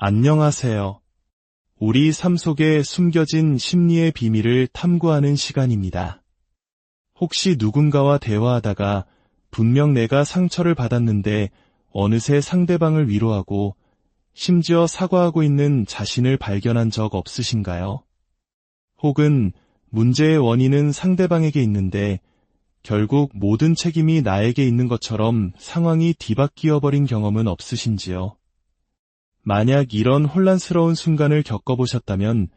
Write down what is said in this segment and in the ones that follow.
안녕하세요. 우리 삶 속에 숨겨진 심리의 비밀을 탐구하는 시간입니다. 혹시 누군가와 대화하다가 분명 내가 상처를 받았는데 어느새 상대방을 위로하고 심지어 사과하고 있는 자신을 발견한 적 없으신가요? 혹은 문제의 원인은 상대방에게 있는데 결국 모든 책임이 나에게 있는 것처럼 상황이 뒤바뀌어버린 경험은 없으신지요? 만약 이런 혼란스러운 순간을 겪어보셨다면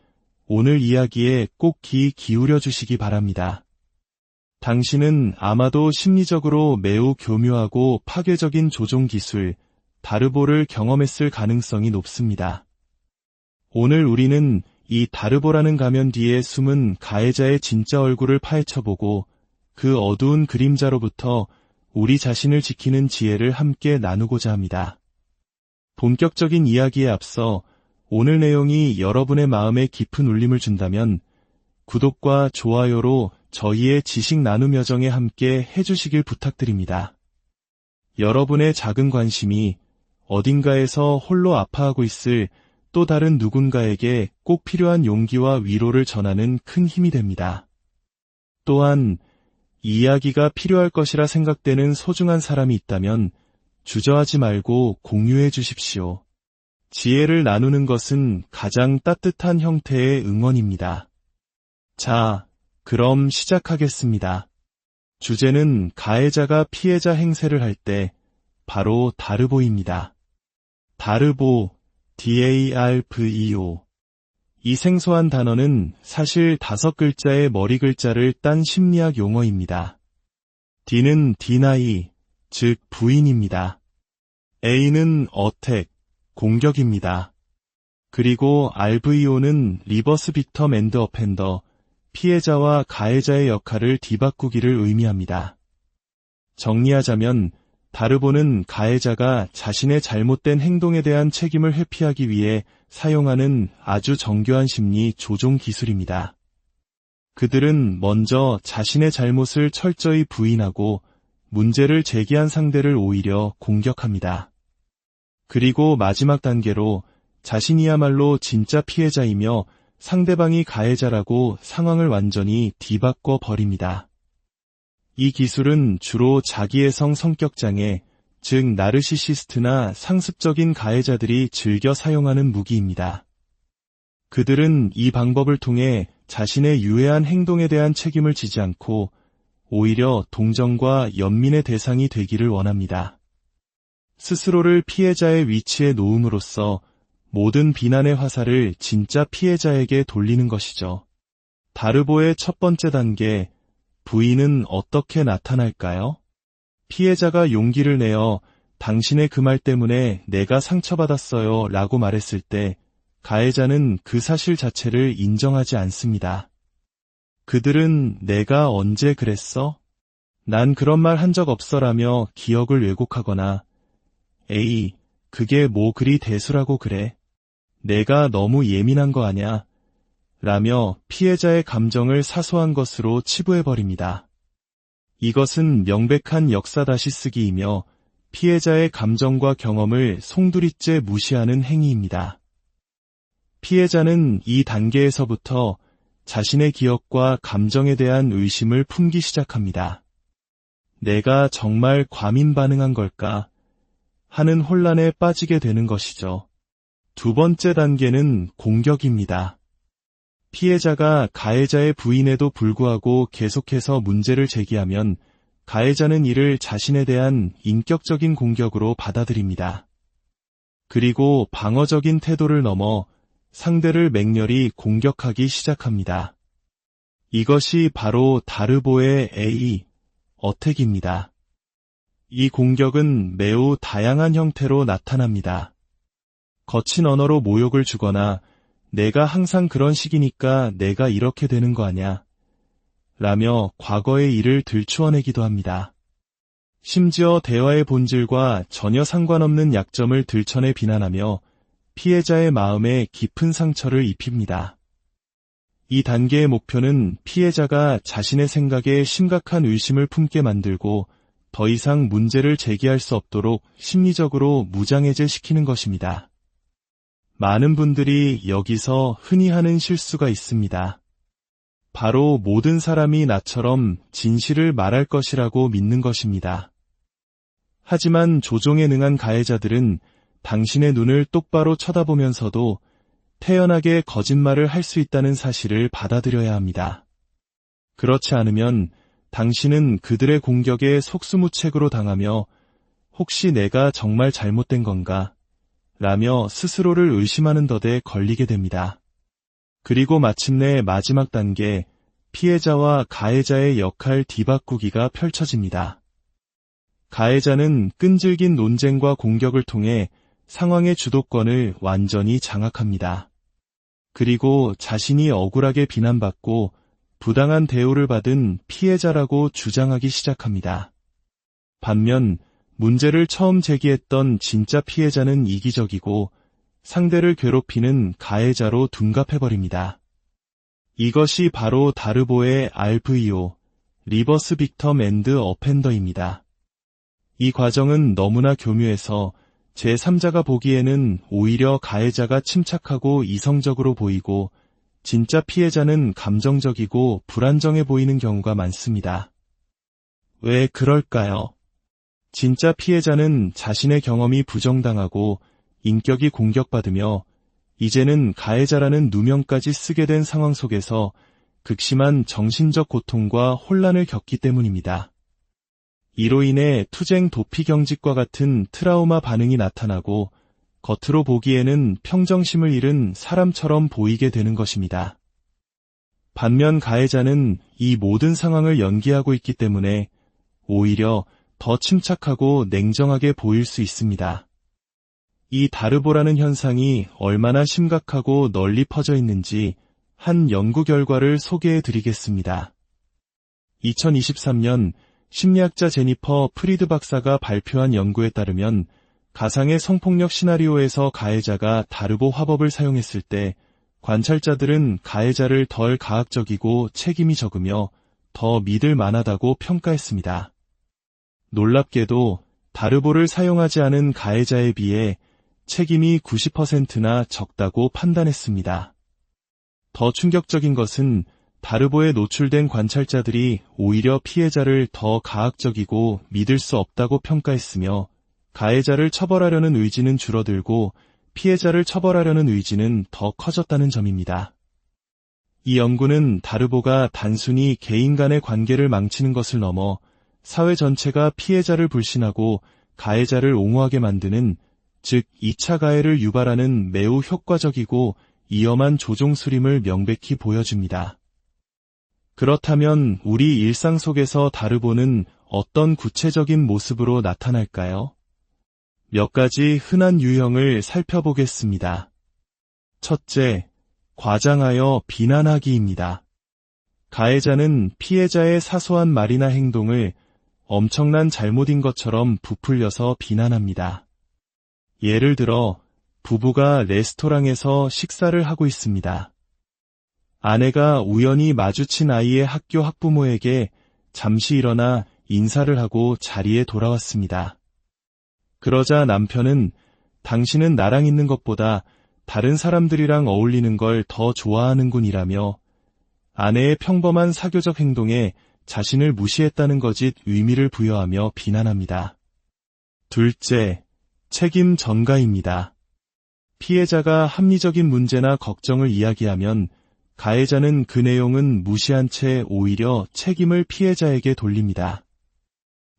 오늘 이야기에 꼭 귀 기울여 주시기 바랍니다. 당신은 아마도 심리적으로 매우 교묘하고 파괴적인 조종 기술, 다르보를 경험했을 가능성이 높습니다. 오늘 우리는 이 다르보라는 가면 뒤에 숨은 가해자의 진짜 얼굴을 파헤쳐보고 그 어두운 그림자로부터 우리 자신을 지키는 지혜를 함께 나누고자 합니다. 본격적인 이야기에 앞서 오늘 내용이 여러분의 마음에 깊은 울림을 준다면 구독과 좋아요로 저희의 지식 나눔 여정에 함께 해주시길 부탁드립니다. 여러분의 작은 관심이 어딘가에서 홀로 아파하고 있을 또 다른 누군가에게 꼭 필요한 용기와 위로를 전하는 큰 힘이 됩니다. 또한 이 이야기가 필요할 것이라 생각되는 소중한 사람이 있다면 주저하지 말고 공유해 주십시오. 지혜를 나누는 것은 가장 따뜻한 형태의 응원입니다. 자, 그럼 시작하겠습니다. 주제는 가해자가 피해자 행세를 할 때 바로 다르보입니다. 다르보, DARVEO. 이 생소한 단어는 사실 5글자의 머리 글자를 딴 심리학 용어입니다. D는 deny, 즉 부인입니다. A는 attack, 공격입니다. 그리고 RVO는 reverse victim and offender, 피해자와 가해자의 역할을 뒤바꾸기를 의미합니다. 정리하자면 다르보는 가해자가 자신의 잘못된 행동에 대한 책임을 회피하기 위해 사용하는 아주 정교한 심리 조종 기술입니다. 그들은 먼저 자신의 잘못을 철저히 부인하고 문제를 제기한 상대를 오히려 공격합니다. 그리고 마지막 단계로 자신이야말로 진짜 피해자이며 상대방이 가해자라고 상황을 완전히 뒤바꿔 버립니다. 이 기술은 주로 자기애성 성격장애, 즉 나르시시스트나 상습적인 가해자들이 즐겨 사용하는 무기입니다. 그들은 이 방법을 통해 자신의 유해한 행동에 대한 책임을 지지 않고 오히려 동정과 연민의 대상이 되기를 원합니다. 스스로를 피해자의 위치에 놓음으로써 모든 비난의 화살을 진짜 피해자에게 돌리는 것이죠. 다르보의 첫 번째 단계, 부인은 어떻게 나타날까요? 피해자가 용기를 내어 당신의 그 말 때문에 내가 상처받았어요 라고 말했을 때 가해자는 그 사실 자체를 인정하지 않습니다. 그들은 내가 언제 그랬어? 난 그런 말 한 적 없어라며 기억을 왜곡하거나 에이, 그게 뭐 그리 대수라고 그래? 내가 너무 예민한 거 아냐? 라며 피해자의 감정을 사소한 것으로 치부해버립니다. 이것은 명백한 역사 다시 쓰기이며 피해자의 감정과 경험을 송두리째 무시하는 행위입니다. 피해자는 이 단계에서부터 자신의 기억과 감정에 대한 의심을 품기 시작합니다. 내가 정말 과민 반응한 걸까? 하는 혼란에 빠지게 되는 것이죠. 두 번째 단계는 공격입니다. 피해자가 가해자의 부인에도 불구하고 계속해서 문제를 제기하면 가해자는 이를 자신에 대한 인격적인 공격으로 받아들입니다. 그리고 방어적인 태도를 넘어 상대를 맹렬히 공격하기 시작합니다. 이것이 바로 다르보의 A, 어택입니다. 이 공격은 매우 다양한 형태로 나타납니다. 거친 언어로 모욕을 주거나 내가 항상 그런 식이니까 내가 이렇게 되는 거 아냐? 라며 과거의 일을 들추어내기도 합니다. 심지어 대화의 본질과 전혀 상관없는 약점을 들춰내 비난하며 피해자의 마음에 깊은 상처를 입힙니다. 이 단계의 목표는 피해자가 자신의 생각에 심각한 의심을 품게 만들고 더 이상 문제를 제기할 수 없도록 심리적으로 무장해제시키는 것입니다. 많은 분들이 여기서 흔히 하는 실수가 있습니다. 바로 모든 사람이 나처럼 진실을 말할 것이라고 믿는 것입니다. 하지만 조종에 능한 가해자들은 당신의 눈을 똑바로 쳐다보면서도 태연하게 거짓말을 할 수 있다는 사실을 받아들여야 합니다. 그렇지 않으면 당신은 그들의 공격에 속수무책으로 당하며 혹시 내가 정말 잘못된 건가? 라며 스스로를 의심하는 덫에 걸리게 됩니다. 그리고 마침내 마지막 단계, 피해자와 가해자의 역할 뒤바꾸기가 펼쳐집니다. 가해자는 끈질긴 논쟁과 공격을 통해 상황의 주도권을 완전히 장악합니다. 그리고 자신이 억울하게 비난받고 부당한 대우를 받은 피해자라고 주장하기 시작합니다. 반면 문제를 처음 제기했던 진짜 피해자는 이기적이고 상대를 괴롭히는 가해자로 둔갑해버립니다. 이것이 바로 다르보의 RVO, 리버스 빅텀 앤드 어펜더입니다. 이 과정은 너무나 교묘해서 제3자가 보기에는 오히려 가해자가 침착하고 이성적으로 보이고 진짜 피해자는 감정적이고 불안정해 보이는 경우가 많습니다. 왜 그럴까요? 진짜 피해자는 자신의 경험이 부정당하고 인격이 공격받으며 이제는 가해자라는 누명까지 쓰게 된 상황 속에서 극심한 정신적 고통과 혼란을 겪기 때문입니다. 이로 인해 투쟁 도피 경직과 같은 트라우마 반응이 나타나고 겉으로 보기에는 평정심을 잃은 사람처럼 보이게 되는 것입니다. 반면 가해자는 이 모든 상황을 연기하고 있기 때문에 오히려 더 침착하고 냉정하게 보일 수 있습니다. 이 다르보라는 현상이 얼마나 심각하고 널리 퍼져 있는지 한 연구 결과를 소개해 드리겠습니다. 2023년 심리학자 제니퍼 프리드 박사가 발표한 연구에 따르면 가상의 성폭력 시나리오에서 가해자가 다르보 화법을 사용했을 때 관찰자들은 가해자를 덜 가학적이고 책임이 적으며 더 믿을 만하다고 평가했습니다. 놀랍게도 다르보를 사용하지 않은 가해자에 비해 책임이 90%나 적다고 판단했습니다. 더 충격적인 것은 다르보에 노출된 관찰자들이 오히려 피해자를 더 가학적이고 믿을 수 없다고 평가했으며 가해자를 처벌하려는 의지는 줄어들고 피해자를 처벌하려는 의지는 더 커졌다는 점입니다. 이 연구는 다르보가 단순히 개인 간의 관계를 망치는 것을 넘어 사회 전체가 피해자를 불신하고 가해자를 옹호하게 만드는, 즉 2차 가해를 유발하는 매우 효과적이고 위험한 조종술임을 명백히 보여줍니다. 그렇다면 우리 일상 속에서 다르보는 어떤 구체적인 모습으로 나타날까요? 몇 가지 흔한 유형을 살펴보겠습니다. 첫째, 과장하여 비난하기입니다. 가해자는 피해자의 사소한 말이나 행동을 엄청난 잘못인 것처럼 부풀려서 비난합니다. 예를 들어, 부부가 레스토랑에서 식사를 하고 있습니다. 아내가 우연히 마주친 아이의 학교 학부모에게 잠시 일어나 인사를 하고 자리에 돌아왔습니다. 그러자 남편은 당신은 나랑 있는 것보다 다른 사람들이랑 어울리는 걸 더 좋아하는군이라며 아내의 평범한 사교적 행동에 자신을 무시했다는 거짓 의미를 부여하며 비난합니다. 둘째, 책임 전가입니다. 피해자가 합리적인 문제나 걱정을 이야기하면 가해자는 그 내용은 무시한 채 오히려 책임을 피해자에게 돌립니다.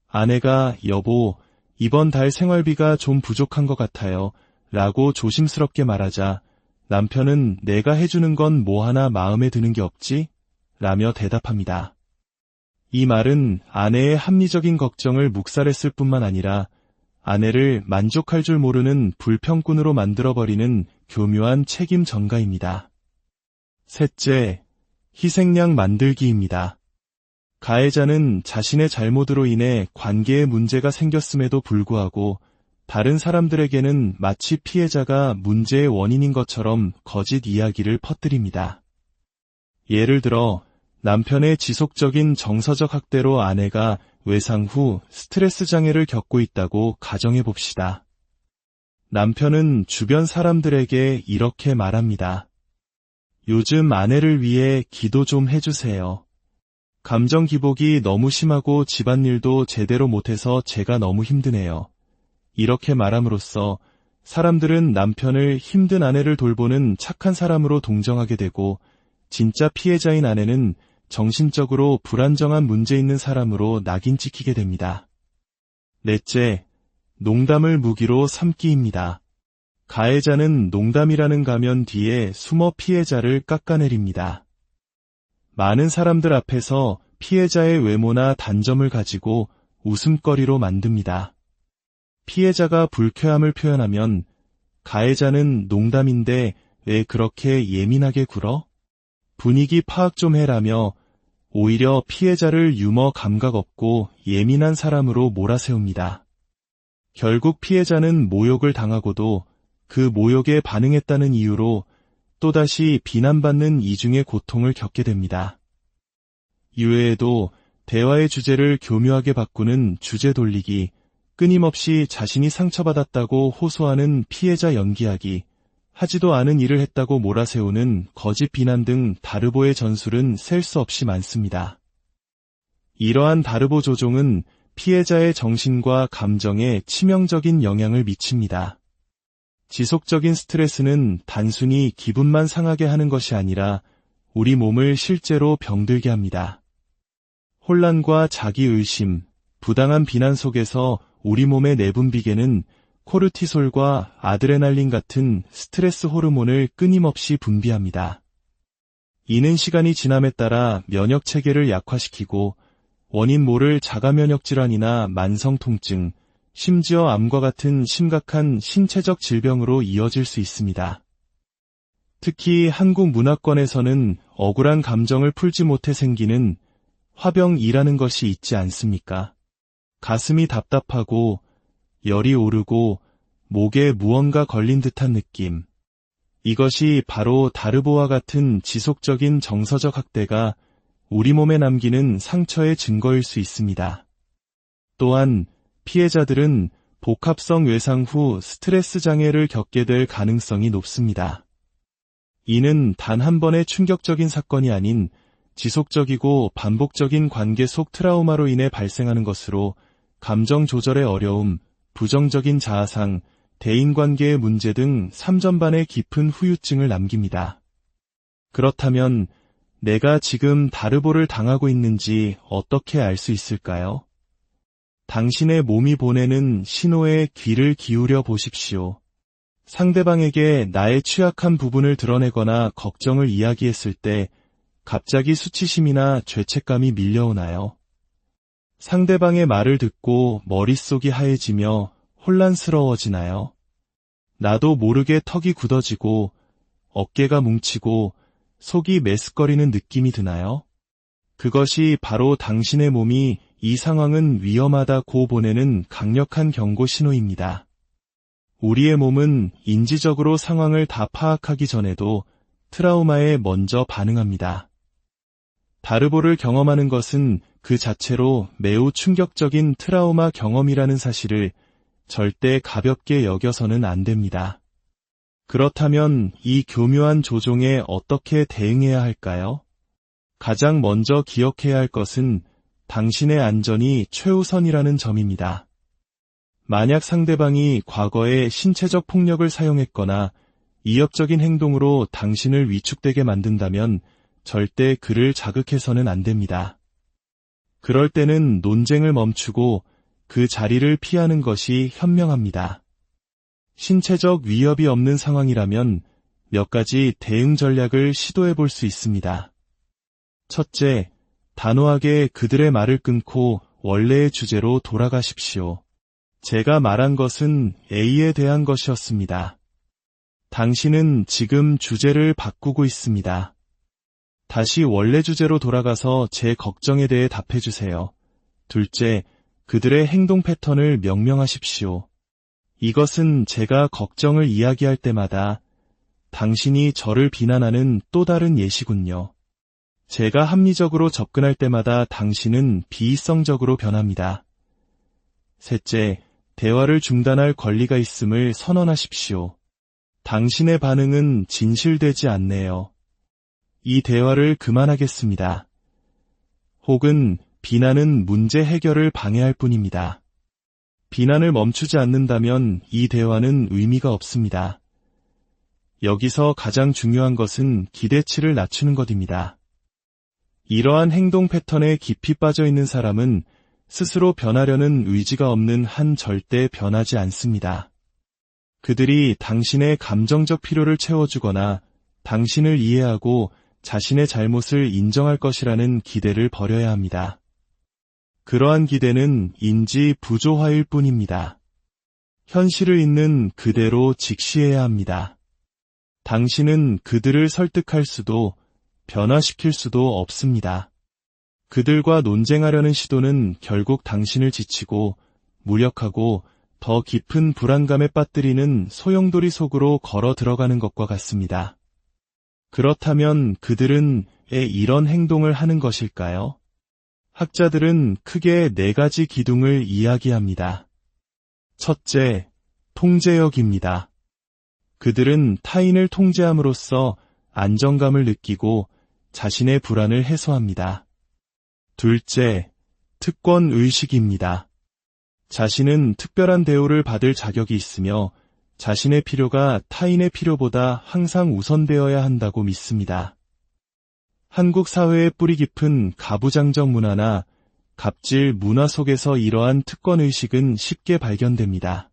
아내가 여보, 이번 달 생활비가 좀 부족한 것 같아요 라고 조심스럽게 말하자 남편은 내가 해주는 건 뭐 하나 마음에 드는 게 없지? 라며 대답합니다. 이 말은 아내의 합리적인 걱정을 묵살했을 뿐만 아니라 아내를 만족할 줄 모르는 불평꾼으로 만들어버리는 교묘한 책임 전가입니다. 셋째, 희생양 만들기입니다. 가해자는 자신의 잘못으로 인해 관계에 문제가 생겼음에도 불구하고 다른 사람들에게는 마치 피해자가 문제의 원인인 것처럼 거짓 이야기를 퍼뜨립니다. 예를 들어 남편의 지속적인 정서적 학대로 아내가 외상 후 스트레스 장애를 겪고 있다고 가정해 봅시다. 남편은 주변 사람들에게 이렇게 말합니다. 요즘 아내를 위해 기도 좀 해주세요. 감정 기복이 너무 심하고 집안일도 제대로 못해서 제가 너무 힘드네요. 이렇게 말함으로써 사람들은 남편을 힘든 아내를 돌보는 착한 사람으로 동정하게 되고 진짜 피해자인 아내는 정신적으로 불안정한 문제 있는 사람으로 낙인 찍히게 됩니다. 넷째, 농담을 무기로 삼기입니다. 가해자는 농담이라는 가면 뒤에 숨어 피해자를 깎아내립니다. 많은 사람들 앞에서 피해자의 외모나 단점을 가지고 웃음거리로 만듭니다. 피해자가 불쾌함을 표현하면 가해자는 농담인데 왜 그렇게 예민하게 굴어? 분위기 파악 좀 해라며 오히려 피해자를 유머 감각 없고 예민한 사람으로 몰아세웁니다. 결국 피해자는 모욕을 당하고도 그 모욕에 반응했다는 이유로 또다시 비난받는 이중의 고통을 겪게 됩니다. 이외에도 대화의 주제를 교묘하게 바꾸는 주제 돌리기, 끊임없이 자신이 상처받았다고 호소하는 피해자 연기하기, 하지도 않은 일을 했다고 몰아세우는 거짓 비난 등 다르보의 전술은 셀 수 없이 많습니다. 이러한 다르보 조종은 피해자의 정신과 감정에 치명적인 영향을 미칩니다. 지속적인 스트레스는 단순히 기분만 상하게 하는 것이 아니라 우리 몸을 실제로 병들게 합니다. 혼란과 자기의심, 부당한 비난 속에서 우리 몸의 내분 비계는 코르티솔과 아드레날린 같은 스트레스 호르몬을 끊임없이 분비합니다. 이는 시간이 지남에 따라 면역 체계를 약화시키고 원인 모를 자가 면역 질환이나 만성 통증, 심지어 암과 같은 심각한 신체적 질병으로 이어질 수 있습니다. 특히 한국 문화권에서는 억울한 감정을 풀지 못해 생기는 화병이라는 것이 있지 않습니까? 가슴이 답답하고 열이 오르고 목에 무언가 걸린 듯한 느낌. 이것이 바로 다르보와 같은 지속적인 정서적 학대가 우리 몸에 남기는 상처의 증거일 수 있습니다. 또한 피해자들은 복합성 외상 후 스트레스 장애를 겪게 될 가능성이 높습니다. 이는 단 한 번의 충격적인 사건이 아닌 지속적이고 반복적인 관계 속 트라우마로 인해 발생하는 것으로 감정 조절의 어려움, 부정적인 자아상, 대인관계의 문제 등 3전반의 깊은 후유증을 남깁니다. 그렇다면 내가 지금 다르보를 당하고 있는지 어떻게 알 수 있을까요? 당신의 몸이 보내는 신호에 귀를 기울여 보십시오. 상대방에게 나의 취약한 부분을 드러내거나 걱정을 이야기했을 때 갑자기 수치심이나 죄책감이 밀려오나요? 상대방의 말을 듣고 머릿속이 하얘지며 혼란스러워지나요? 나도 모르게 턱이 굳어지고 어깨가 뭉치고 속이 메스꺼리는 느낌이 드나요? 그것이 바로 당신의 몸이 이 상황은 위험하다고 보내는 강력한 경고 신호입니다. 우리의 몸은 인지적으로 상황을 다 파악하기 전에도 트라우마에 먼저 반응합니다. 다르보를 경험하는 것은 그 자체로 매우 충격적인 트라우마 경험이라는 사실을 절대 가볍게 여겨서는 안 됩니다. 그렇다면 이 교묘한 조종에 어떻게 대응해야 할까요? 가장 먼저 기억해야 할 것은 당신의 안전이 최우선이라는 점입니다. 만약 상대방이 과거에 신체적 폭력을 사용했거나 위협적인 행동으로 당신을 위축되게 만든다면 절대 그를 자극해서는 안 됩니다. 그럴 때는 논쟁을 멈추고 그 자리를 피하는 것이 현명합니다. 신체적 위협이 없는 상황이라면 몇 가지 대응 전략을 시도해 볼 수 있습니다. 첫째, 단호하게 그들의 말을 끊고 원래의 주제로 돌아가십시오. 제가 말한 것은 A에 대한 것이었습니다. 당신은 지금 주제를 바꾸고 있습니다. 다시 원래 주제로 돌아가서 제 걱정에 대해 답해주세요. 둘째, 그들의 행동 패턴을 명명하십시오. 이것은 제가 걱정을 이야기할 때마다 당신이 저를 비난하는 또 다른 예시군요. 제가 합리적으로 접근할 때마다 당신은 비이성적으로 변합니다. 셋째, 대화를 중단할 권리가 있음을 선언하십시오. 당신의 반응은 진실되지 않네요. 이 대화를 그만하겠습니다. 혹은 비난은 문제 해결을 방해할 뿐입니다. 비난을 멈추지 않는다면 이 대화는 의미가 없습니다. 여기서 가장 중요한 것은 기대치를 낮추는 것입니다. 이러한 행동 패턴에 깊이 빠져 있는 사람은 스스로 변하려는 의지가 없는 한 절대 변하지 않습니다. 그들이 당신의 감정적 필요를 채워주거나 당신을 이해하고 자신의 잘못을 인정할 것이라는 기대를 버려야 합니다. 그러한 기대는 인지 부조화일 뿐입니다. 현실을 있는 그대로 직시해야 합니다. 당신은 그들을 설득할 수도 변화시킬 수도 없습니다. 그들과 논쟁하려는 시도는 결국 당신을 지치고 무력하고 더 깊은 불안감에 빠뜨리는 소용돌이 속으로 걸어 들어가는 것과 같습니다. 그렇다면 그들은 왜 이런 행동을 하는 것일까요? 학자들은 크게 4가지 기둥을 이야기합니다. 첫째, 통제력입니다. 그들은 타인을 통제함으로써 안정감을 느끼고 자신의 불안을 해소합니다. 둘째, 특권의식입니다. 자신은 특별한 대우를 받을 자격이 있으며 자신의 필요가 타인의 필요보다 항상 우선되어야 한다고 믿습니다. 한국 사회의 뿌리 깊은 가부장적 문화나 갑질 문화 속에서 이러한 특권의식은 쉽게 발견됩니다.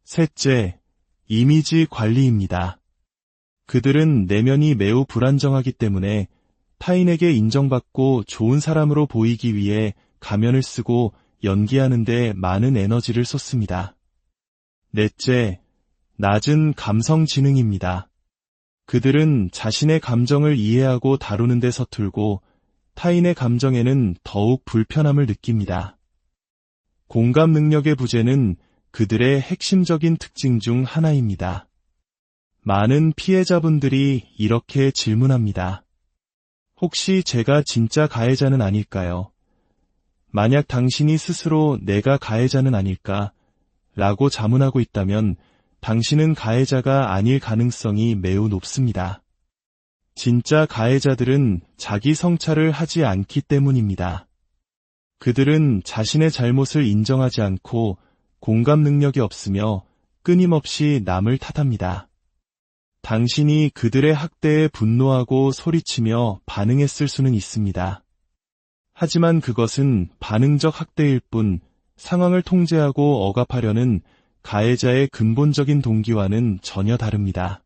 셋째, 이미지 관리입니다. 그들은 내면이 매우 불안정하기 때문에 타인에게 인정받고 좋은 사람으로 보이기 위해 가면을 쓰고 연기하는 데 많은 에너지를 쏟습니다. 넷째, 낮은 감성 지능입니다. 그들은 자신의 감정을 이해하고 다루는 데 서툴고 타인의 감정에는 더욱 불편함을 느낍니다. 공감 능력의 부재는 그들의 핵심적인 특징 중 하나입니다. 많은 피해자분들이 이렇게 질문합니다. 혹시 제가 진짜 가해자는 아닐까요? 만약 당신이 스스로 내가 가해자는 아닐까? 라고 자문하고 있다면 당신은 가해자가 아닐 가능성이 매우 높습니다. 진짜 가해자들은 자기 성찰을 하지 않기 때문입니다. 그들은 자신의 잘못을 인정하지 않고 공감 능력이 없으며 끊임없이 남을 탓합니다. 당신이 그들의 학대에 분노하고 소리치며 반응했을 수는 있습니다. 하지만 그것은 반응적 학대일 뿐 상황을 통제하고 억압하려는 가해자의 근본적인 동기와는 전혀 다릅니다.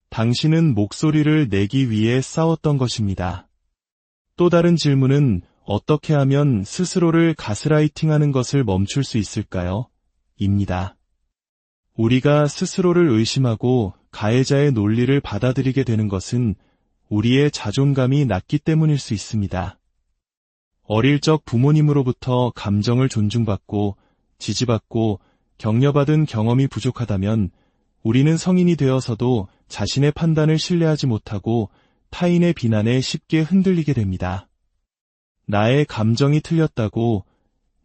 당신은 목소리를 내기 위해 싸웠던 것입니다. 또 다른 질문은 어떻게 하면 스스로를 가스라이팅하는 것을 멈출 수 있을까요? 입니다. 우리가 스스로를 의심하고 가해자의 논리를 받아들이게 되는 것은 우리의 자존감이 낮기 때문일 수 있습니다. 어릴 적 부모님으로부터 감정을 존중받고 지지받고 격려받은 경험이 부족하다면 우리는 성인이 되어서도 자신의 판단을 신뢰하지 못하고 타인의 비난에 쉽게 흔들리게 됩니다. 나의 감정이 틀렸다고,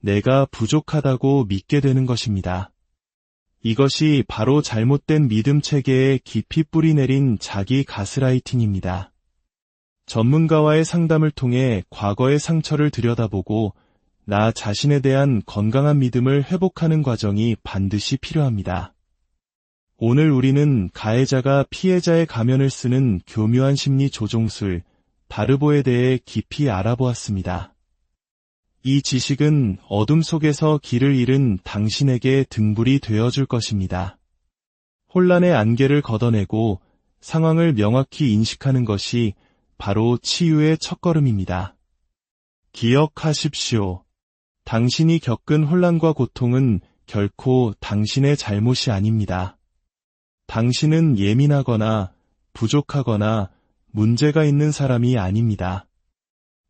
내가 부족하다고 믿게 되는 것입니다. 이것이 바로 잘못된 믿음 체계에 깊이 뿌리 내린 자기 가스라이팅입니다. 전문가와의 상담을 통해 과거의 상처를 들여다보고 나 자신에 대한 건강한 믿음을 회복하는 과정이 반드시 필요합니다. 오늘 우리는 가해자가 피해자의 가면을 쓰는 교묘한 심리 조종술, 바르보에 대해 깊이 알아보았습니다. 이 지식은 어둠 속에서 길을 잃은 당신에게 등불이 되어줄 것입니다. 혼란의 안개를 걷어내고 상황을 명확히 인식하는 것이 바로 치유의 첫걸음입니다. 기억하십시오. 당신이 겪은 혼란과 고통은 결코 당신의 잘못이 아닙니다. 당신은 예민하거나 부족하거나 문제가 있는 사람이 아닙니다.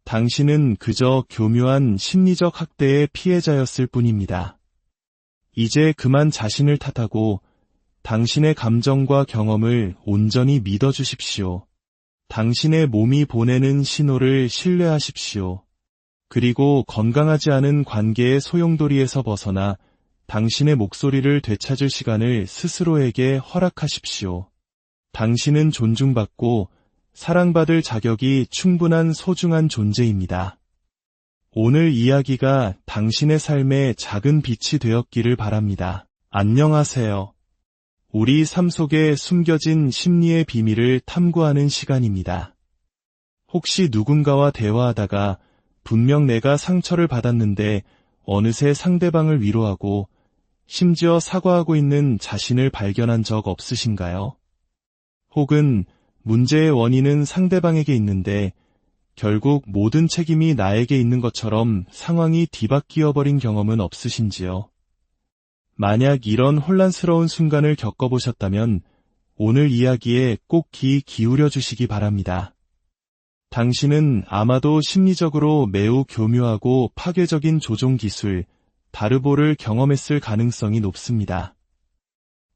당신은 그저 교묘한 심리적 학대의 피해자였을 뿐입니다. 이제 그만 자신을 탓하고 당신의 감정과 경험을 온전히 믿어주십시오. 당신의 몸이 보내는 신호를 신뢰하십시오. 그리고 건강하지 않은 관계의 소용돌이에서 벗어나 당신의 목소리를 되찾을 시간을 스스로에게 허락하십시오. 당신은 존중받고 사랑받을 자격이 충분한 소중한 존재입니다. 오늘 이야기가 당신의 삶에 작은 빛이 되었기를 바랍니다. 안녕하세요. 우리 삶 속에 숨겨진 심리의 비밀을 탐구하는 시간입니다. 혹시 누군가와 대화하다가 분명 내가 상처를 받았는데 어느새 상대방을 위로하고 심지어 사과하고 있는 자신을 발견한 적 없으신가요? 혹은 문제의 원인은 상대방에게 있는데 결국 모든 책임이 나에게 있는 것처럼 상황이 뒤바뀌어버린 경험은 없으신지요? 만약 이런 혼란스러운 순간을 겪어보셨다면 오늘 이야기에 꼭 귀 기울여 주시기 바랍니다. 당신은 아마도 심리적으로 매우 교묘하고 파괴적인 조종 기술, 다르보를 경험했을 가능성이 높습니다.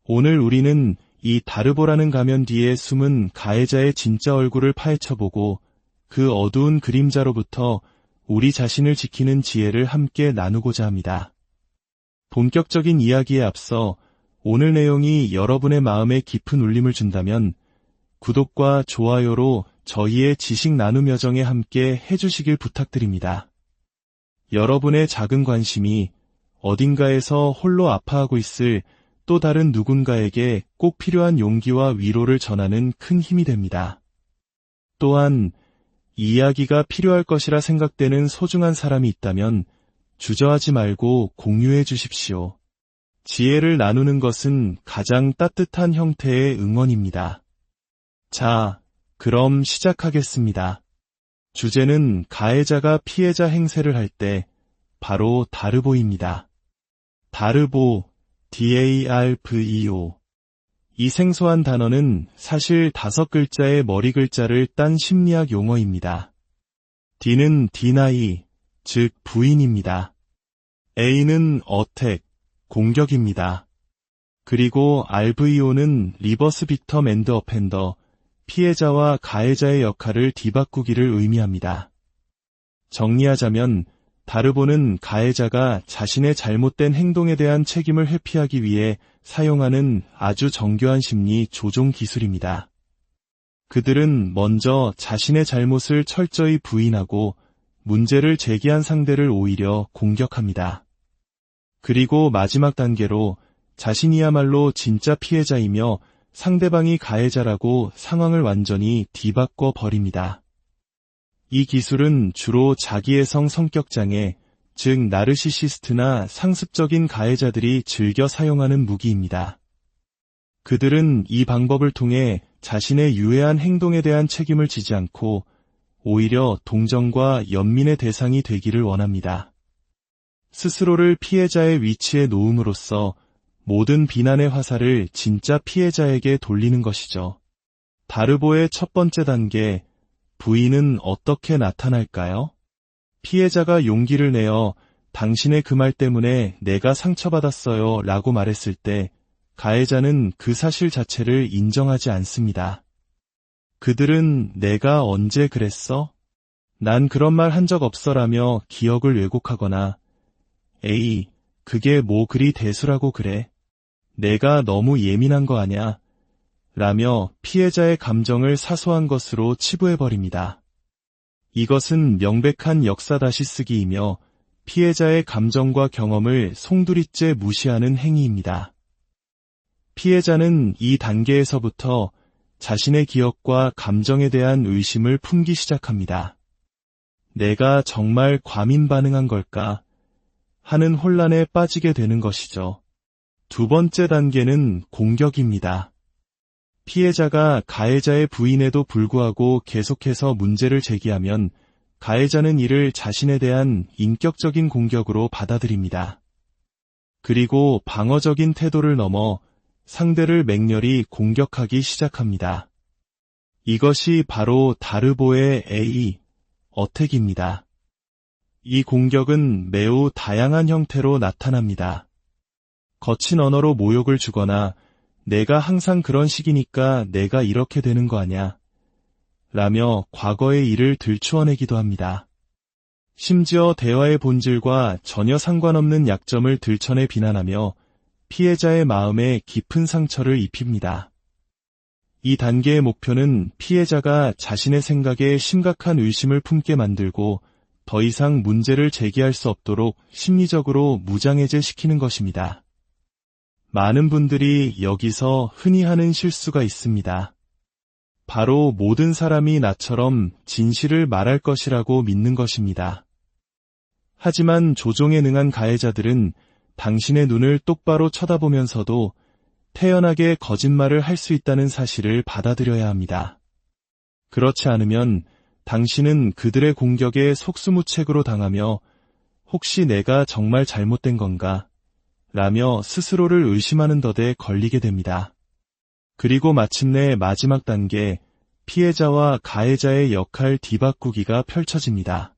오늘 우리는 이 다르보라는 가면 뒤에 숨은 가해자의 진짜 얼굴을 파헤쳐보고 그 어두운 그림자로부터 우리 자신을 지키는 지혜를 함께 나누고자 합니다. 본격적인 이야기에 앞서 오늘 내용이 여러분의 마음에 깊은 울림을 준다면 구독과 좋아요로 저희의 지식 나눔 여정에 함께 해주시길 부탁드립니다. 여러분의 작은 관심이 어딘가에서 홀로 아파하고 있을 또 다른 누군가에게 꼭 필요한 용기와 위로를 전하는 큰 힘이 됩니다. 또한 이 이야기가 필요할 것이라 생각되는 소중한 사람이 있다면 주저하지 말고 공유해 주십시오. 지혜를 나누는 것은 가장 따뜻한 형태의 응원입니다. 자, 그럼 시작하겠습니다. 주제는 가해자가 피해자 행세를 할 때 바로 다르보입니다. 다르보, DARVO. 이 생소한 단어는 사실 5글자의 머리 글자를 딴 심리학 용어입니다. D는 deny, 즉 부인입니다. A는 attack, 공격입니다. 그리고 RVO는 reverse victim and offender, 피해자와 가해자의 역할을 뒤바꾸기를 의미합니다. 정리하자면 다르보는 가해자가 자신의 잘못된 행동에 대한 책임을 회피하기 위해 사용하는 아주 정교한 심리 조종 기술입니다. 그들은 먼저 자신의 잘못을 철저히 부인하고 문제를 제기한 상대를 오히려 공격합니다. 그리고 마지막 단계로 자신이야말로 진짜 피해자이며 상대방이 가해자라고 상황을 완전히 뒤바꿔 버립니다. 이 기술은 주로 자기애성 성격장애, 즉 나르시시스트나 상습적인 가해자들이 즐겨 사용하는 무기입니다. 그들은 이 방법을 통해 자신의 유해한 행동에 대한 책임을 지지 않고 오히려 동정과 연민의 대상이 되기를 원합니다. 스스로를 피해자의 위치에 놓음으로써 모든 비난의 화살을 진짜 피해자에게 돌리는 것이죠. 다르보의 첫 번째 단계, 부인은 어떻게 나타날까요? 피해자가 용기를 내어 당신의 그 말 때문에 내가 상처받았어요 라고 말했을 때 가해자는 그 사실 자체를 인정하지 않습니다. 그들은 내가 언제 그랬어? 난 그런 말 한 적 없어 라며 기억을 왜곡하거나 에이, 그게 뭐 그리 대수라고 그래? 내가 너무 예민한 거 아냐? 라며 피해자의 감정을 사소한 것으로 치부해버립니다. 이것은 명백한 역사 다시 쓰기이며 피해자의 감정과 경험을 송두리째 무시하는 행위입니다. 피해자는 이 단계에서부터 자신의 기억과 감정에 대한 의심을 품기 시작합니다. 내가 정말 과민 반응한 걸까? 하는 혼란에 빠지게 되는 것이죠. 두 번째 단계는 공격입니다. 피해자가 가해자의 부인에도 불구하고 계속해서 문제를 제기하면 가해자는 이를 자신에 대한 인격적인 공격으로 받아들입니다. 그리고 방어적인 태도를 넘어 상대를 맹렬히 공격하기 시작합니다. 이것이 바로 다르보의 A, 어택입니다. 이 공격은 매우 다양한 형태로 나타납니다. 거친 언어로 모욕을 주거나 내가 항상 그런 식이니까 내가 이렇게 되는 거 아냐? 라며 과거의 일을 들추어내기도 합니다. 심지어 대화의 본질과 전혀 상관없는 약점을 들춰내 비난하며 피해자의 마음에 깊은 상처를 입힙니다. 이 단계의 목표는 피해자가 자신의 생각에 심각한 의심을 품게 만들고 더 이상 문제를 제기할 수 없도록 심리적으로 무장해제시키는 것입니다. 많은 분들이 여기서 흔히 하는 실수가 있습니다. 바로 모든 사람이 나처럼 진실을 말할 것이라고 믿는 것입니다. 하지만 조종에 능한 가해자들은 당신의 눈을 똑바로 쳐다보면서도 태연하게 거짓말을 할 수 있다는 사실을 받아들여야 합니다. 그렇지 않으면 당신은 그들의 공격에 속수무책으로 당하며 혹시 내가 정말 잘못된 건가? 라며 스스로를 의심하는 덫에 걸리게 됩니다. 그리고 마침내 마지막 단계, 피해자와 가해자의 역할 뒤바꾸기가 펼쳐집니다.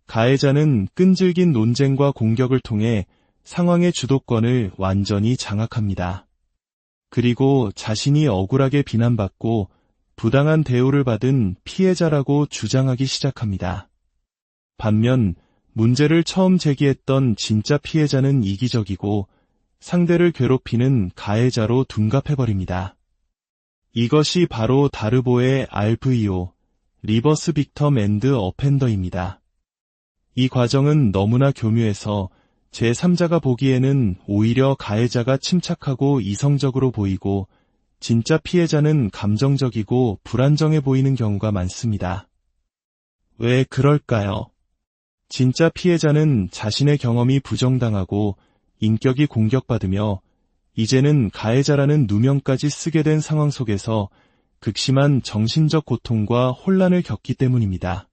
가해자는 끈질긴 논쟁과 공격을 통해 상황의 주도권을 완전히 장악합니다. 그리고 자신이 억울하게 비난받고 부당한 대우를 받은 피해자라고 주장하기 시작합니다. 반면 문제를 처음 제기했던 진짜 피해자는 이기적이고 상대를 괴롭히는 가해자로 둔갑해버립니다. 이것이 바로 다르보의 RVO, 리버스 빅텀 앤드 어펜더입니다. 이 과정은 너무나 교묘해서 제3자가 보기에는 오히려 가해자가 침착하고 이성적으로 보이고 진짜 피해자는 감정적이고 불안정해 보이는 경우가 많습니다. 왜 그럴까요? 진짜 피해자는 자신의 경험이 부정당하고 인격이 공격받으며 이제는 가해자라는 누명까지 쓰게 된 상황 속에서 극심한 정신적 고통과 혼란을 겪기 때문입니다.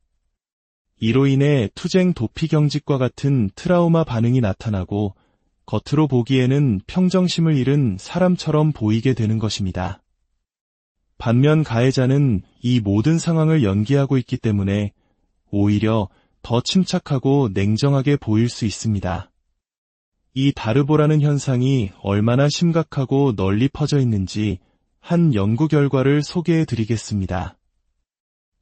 이로 인해 투쟁 도피 경직과 같은 트라우마 반응이 나타나고 겉으로 보기에는 평정심을 잃은 사람처럼 보이게 되는 것입니다. 반면 가해자는 이 모든 상황을 연기하고 있기 때문에 오히려 더 침착하고 냉정하게 보일 수 있습니다. 이 다르보라는 현상이 얼마나 심각하고 널리 퍼져 있는지 한 연구 결과를 소개해 드리겠습니다.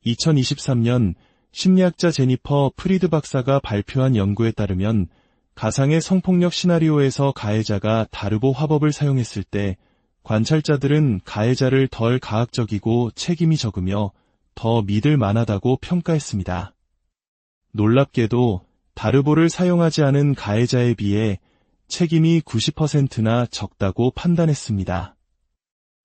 2023년 심리학자 제니퍼 프리드 박사가 발표한 연구에 따르면 가상의 성폭력 시나리오에서 가해자가 다르보 화법을 사용했을 때 관찰자들은 가해자를 덜 가학적이고 책임이 적으며 더 믿을 만하다고 평가했습니다. 놀랍게도 다르보를 사용하지 않은 가해자에 비해 책임이 90%나 적다고 판단했습니다.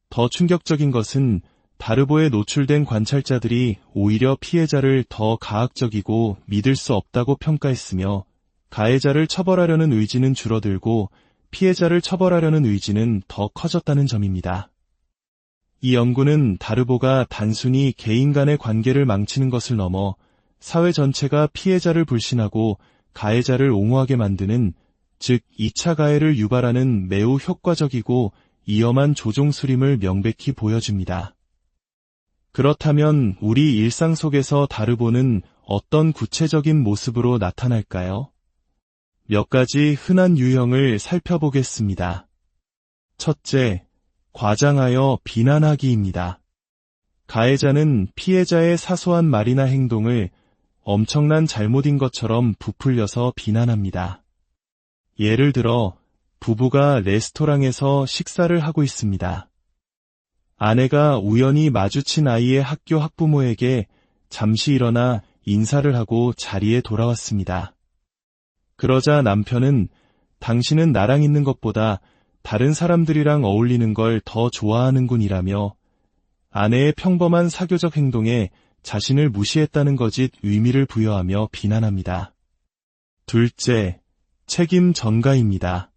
더 충격적인 것은 다르보에 노출된 관찰자들이 오히려 피해자를 더 가학적이고 믿을 수 없다고 평가했으며 가해자를 처벌하려는 의지는 줄어들고 피해자를 처벌하려는 의지는 더 커졌다는 점입니다. 이 연구는 다르보가 단순히 개인 간의 관계를 망치는 것을 넘어 사회 전체가 피해자를 불신하고 가해자를 옹호하게 만드는, 즉 2차 가해를 유발하는 매우 효과적이고 위험한 조종술임을 명백히 보여줍니다. 그렇다면 우리 일상 속에서 다르보는 어떤 구체적인 모습으로 나타날까요? 몇 가지 흔한 유형을 살펴보겠습니다. 첫째, 과장하여 비난하기입니다. 가해자는 피해자의 사소한 말이나 행동을 엄청난 잘못인 것처럼 부풀려서 비난합니다. 예를 들어, 부부가 레스토랑에서 식사를 하고 있습니다. 아내가 우연히 마주친 아이의 학교 학부모에게 잠시 일어나 인사를 하고 자리에 돌아왔습니다. 그러자 남편은 당신은 나랑 있는 것보다 다른 사람들이랑 어울리는 걸 더 좋아하는군이라며 아내의 평범한 사교적 행동에 자신을 무시했다는 거짓 의미를 부여하며 비난합니다. 둘째, 책임 전가입니다.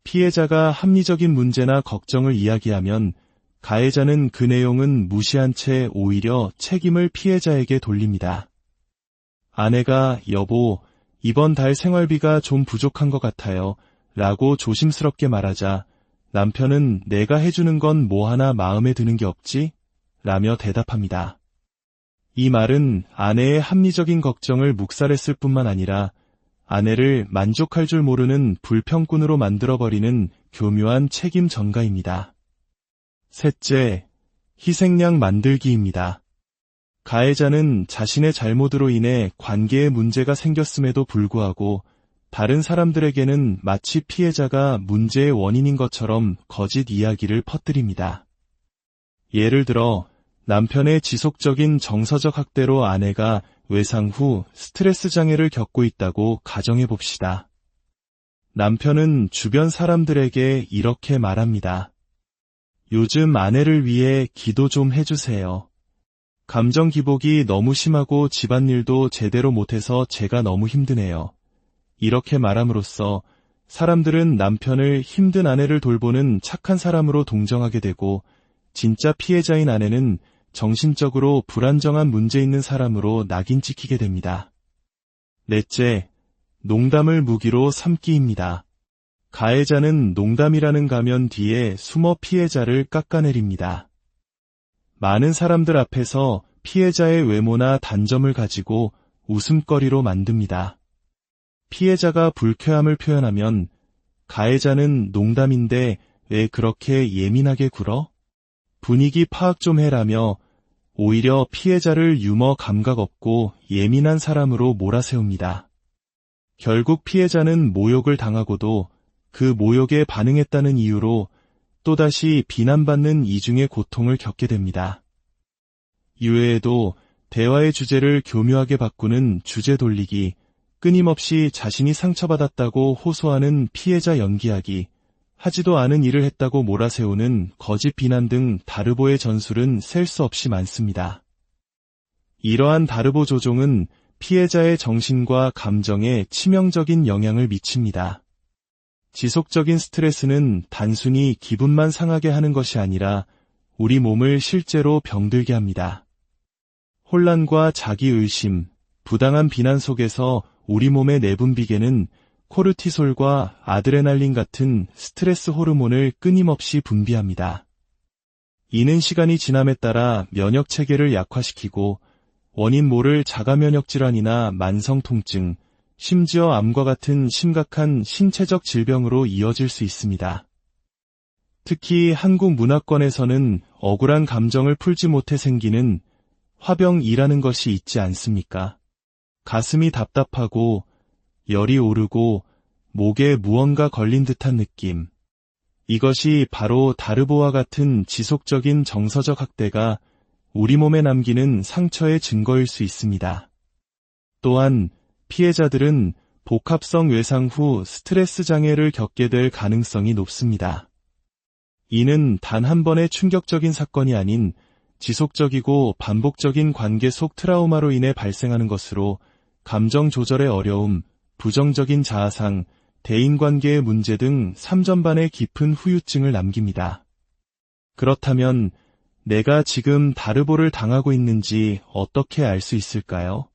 피해자가 합리적인 문제나 걱정을 이야기하면 가해자는 그 내용은 무시한 채 오히려 책임을 피해자에게 돌립니다. 아내가 여보, 이번 달 생활비가 좀 부족한 것 같아요 라고 조심스럽게 말하자 남편은 내가 해주는 건 뭐 하나 마음에 드는 게 없지? 라며 대답합니다. 이 말은 아내의 합리적인 걱정을 묵살했을 뿐만 아니라 아내를 만족할 줄 모르는 불평꾼으로 만들어버리는 교묘한 책임 전가입니다. 셋째, 희생양 만들기입니다. 가해자는 자신의 잘못으로 인해 관계에 문제가 생겼음에도 불구하고 다른 사람들에게는 마치 피해자가 문제의 원인인 것처럼 거짓 이야기를 퍼뜨립니다. 예를 들어 남편의 지속적인 정서적 학대로 아내가 외상 후 스트레스 장애를 겪고 있다고 가정해 봅시다. 남편은 주변 사람들에게 이렇게 말합니다. 요즘 아내를 위해 기도 좀 해주세요. 감정 기복이 너무 심하고 집안일도 제대로 못해서 제가 너무 힘드네요. 이렇게 말함으로써 사람들은 남편을 힘든 아내를 돌보는 착한 사람으로 동정하게 되고 진짜 피해자인 아내는 정신적으로 불안정한 문제 있는 사람으로 낙인 찍히게 됩니다. 넷째, 농담을 무기로 삼기입니다. 가해자는 농담이라는 가면 뒤에 숨어 피해자를 깎아내립니다. 많은 사람들 앞에서 피해자의 외모나 단점을 가지고 웃음거리로 만듭니다. 피해자가 불쾌함을 표현하면 가해자는 농담인데 왜 그렇게 예민하게 굴어? 분위기 파악 좀 해라며 오히려 피해자를 유머 감각 없고 예민한 사람으로 몰아세웁니다. 결국 피해자는 모욕을 당하고도 그 모욕에 반응했다는 이유로 또다시 비난받는 이중의 고통을 겪게 됩니다. 이외에도 대화의 주제를 교묘하게 바꾸는 주제 돌리기, 끊임없이 자신이 상처받았다고 호소하는 피해자 연기하기, 하지도 않은 일을 했다고 몰아세우는 거짓 비난 등 다르보의 전술은 셀 수 없이 많습니다. 이러한 다르보 조종은 피해자의 정신과 감정에 치명적인 영향을 미칩니다. 지속적인 스트레스는 단순히 기분만 상하게 하는 것이 아니라 우리 몸을 실제로 병들게 합니다. 혼란과 자기의심, 부당한 비난 속에서 우리 몸의 내분비계는 코르티솔과 아드레날린 같은 스트레스 호르몬을 끊임없이 분비합니다. 이는 시간이 지남에 따라 면역 체계를 약화시키고 원인 모를 자가면역 질환이나 만성 통증, 심지어 암과 같은 심각한 신체적 질병으로 이어질 수 있습니다. 특히 한국 문화권에서는 억울한 감정을 풀지 못해 생기는 화병이라는 것이 있지 않습니까? 가슴이 답답하고 열이 오르고 목에 무언가 걸린 듯한 느낌. 이것이 바로 다르보와 같은 지속적인 정서적 학대가 우리 몸에 남기는 상처의 증거일 수 있습니다. 또한 피해자들은 복합성 외상 후 스트레스 장애를 겪게 될 가능성이 높습니다. 이는 단 한 번의 충격적인 사건이 아닌 지속적이고 반복적인 관계 속 트라우마로 인해 발생하는 것으로 감정 조절의 어려움, 부정적인 자아상, 대인관계의 문제 등 3전반의 깊은 후유증을 남깁니다. 그렇다면 내가 지금 다르보를 당하고 있는지 어떻게 알 수 있을까요?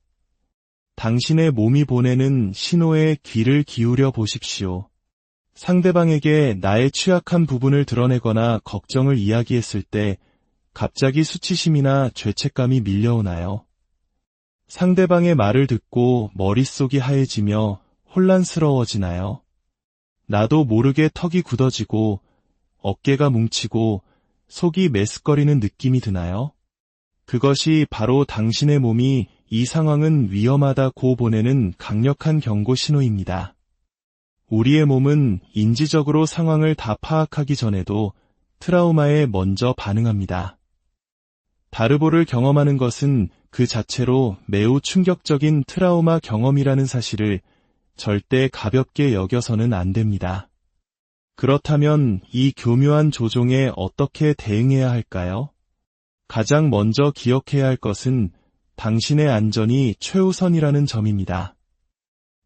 당신의 몸이 보내는 신호에 귀를 기울여 보십시오. 상대방에게 나의 취약한 부분을 드러내거나 걱정을 이야기했을 때 갑자기 수치심이나 죄책감이 밀려오나요? 상대방의 말을 듣고 머릿속이 하얘지며 혼란스러워지나요? 나도 모르게 턱이 굳어지고 어깨가 뭉치고 속이 메스꺼리는 느낌이 드나요? 그것이 바로 당신의 몸이 이 상황은 위험하다고 보내는 강력한 경고 신호입니다. 우리의 몸은 인지적으로 상황을 다 파악하기 전에도 트라우마에 먼저 반응합니다. 다르보를 경험하는 것은 그 자체로 매우 충격적인 트라우마 경험이라는 사실을 절대 가볍게 여겨서는 안 됩니다. 그렇다면 이 교묘한 조종에 어떻게 대응해야 할까요? 가장 먼저 기억해야 할 것은 당신의 안전이 최우선이라는 점입니다.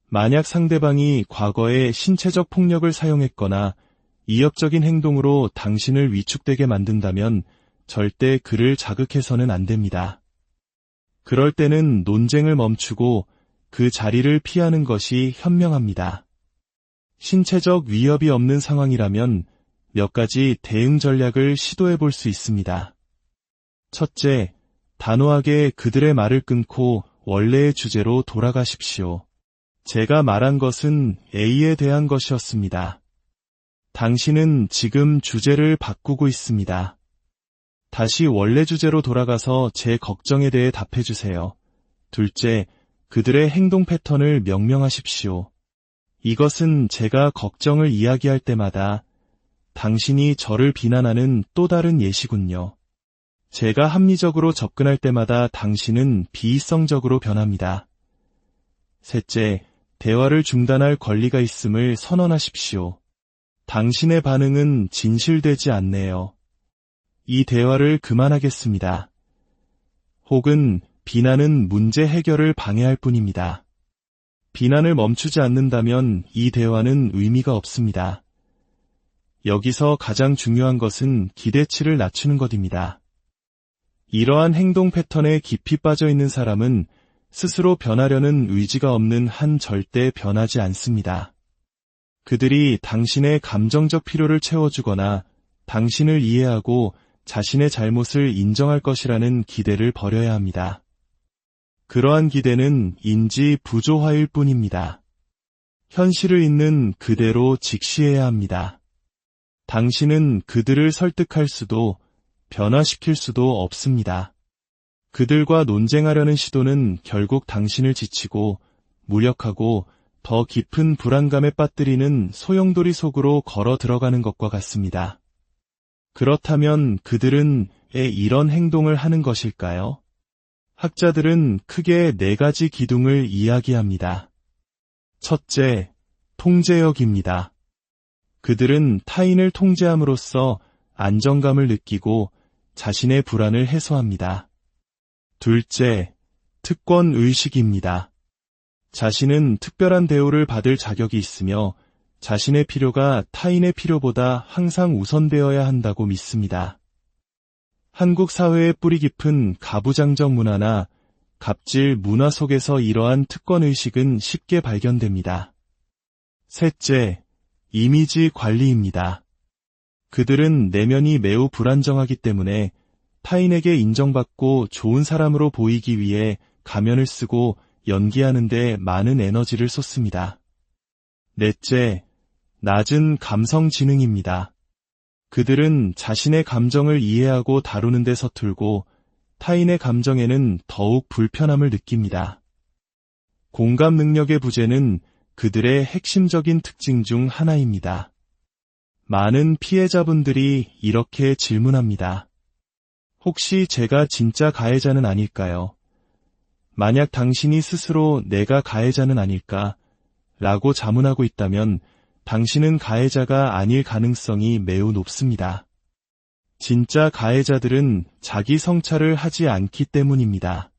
만약 상대방이 과거에 신체적 폭력을 사용했거나 이협적인 행동으로 당신을 위축되게 만든다면 절대 그를 자극해서는 안 됩니다. 그럴 때는 논쟁을 멈추고 그 자리를 피하는 것이 현명합니다. 신체적 위협이 없는 상황이라면 몇 가지 대응 전략을 시도해 볼 수 있습니다. 첫째, 단호하게 그들의 말을 끊고 원래의 주제로 돌아가십시오. 제가 말한 것은 A에 대한 것이었습니다. 당신은 지금 주제를 바꾸고 있습니다. 다시 원래 주제로 돌아가서 제 걱정에 대해 답해주세요. 둘째, 그들의 행동 패턴을 명명하십시오. 이것은 제가 걱정을 이야기할 때마다 당신이 저를 비난하는 또 다른 예시군요. 제가 합리적으로 접근할 때마다 당신은 비이성적으로 변합니다. 셋째, 대화를 중단할 권리가 있음을 선언하십시오. 당신의 반응은 진실되지 않네요. 이 대화를 그만하겠습니다. 혹은 비난은 문제 해결을 방해할 뿐입니다. 비난을 멈추지 않는다면 이 대화는 의미가 없습니다. 여기서 가장 중요한 것은 기대치를 낮추는 것입니다. 이러한 행동 패턴에 깊이 빠져 있는 사람은 스스로 변하려는 의지가 없는 한 절대 변하지 않습니다. 그들이 당신의 감정적 필요를 채워주거나 당신을 이해하고 자신의 잘못을 인정할 것이라는 기대를 버려야 합니다. 그러한 기대는 인지 부조화일 뿐입니다. 현실을 있는 그대로 직시해야 합니다. 당신은 그들을 설득할 수도 변화시킬 수도 없습니다. 그들과 논쟁하려는 시도는 결국 당신을 지치고 무력하고 더 깊은 불안감에 빠뜨리는 소용돌이 속으로 걸어 들어가는 것과 같습니다. 그렇다면 그들은 왜 이런 행동을 하는 것일까요? 학자들은 크게 4가지 기둥을 이야기합니다. 첫째, 통제력입니다. 그들은 타인을 통제함으로써 안정감을 느끼고 자신의 불안을 해소합니다. 둘째, 특권의식입니다. 자신은 특별한 대우를 받을 자격이 있으며 자신의 필요가 타인의 필요보다 항상 우선되어야 한다고 믿습니다. 한국 사회의 뿌리 깊은 가부장적 문화나 갑질 문화 속에서 이러한 특권의식은 쉽게 발견됩니다. 셋째, 이미지 관리입니다. 그들은 내면이 매우 불안정하기 때문에 타인에게 인정받고 좋은 사람으로 보이기 위해 가면을 쓰고 연기하는 데 많은 에너지를 쏟습니다. 넷째, 낮은 감성 지능입니다. 그들은 자신의 감정을 이해하고 다루는 데 서툴고 타인의 감정에는 더욱 불편함을 느낍니다. 공감 능력의 부재는 그들의 핵심적인 특징 중 하나입니다. 많은 피해자분들이 이렇게 질문합니다. 혹시 제가 진짜 가해자는 아닐까요? 만약 당신이 스스로 내가 가해자는 아닐까? 라고 자문하고 있다면 당신은 가해자가 아닐 가능성이 매우 높습니다. 진짜 가해자들은 자기 성찰을 하지 않기 때문입니다.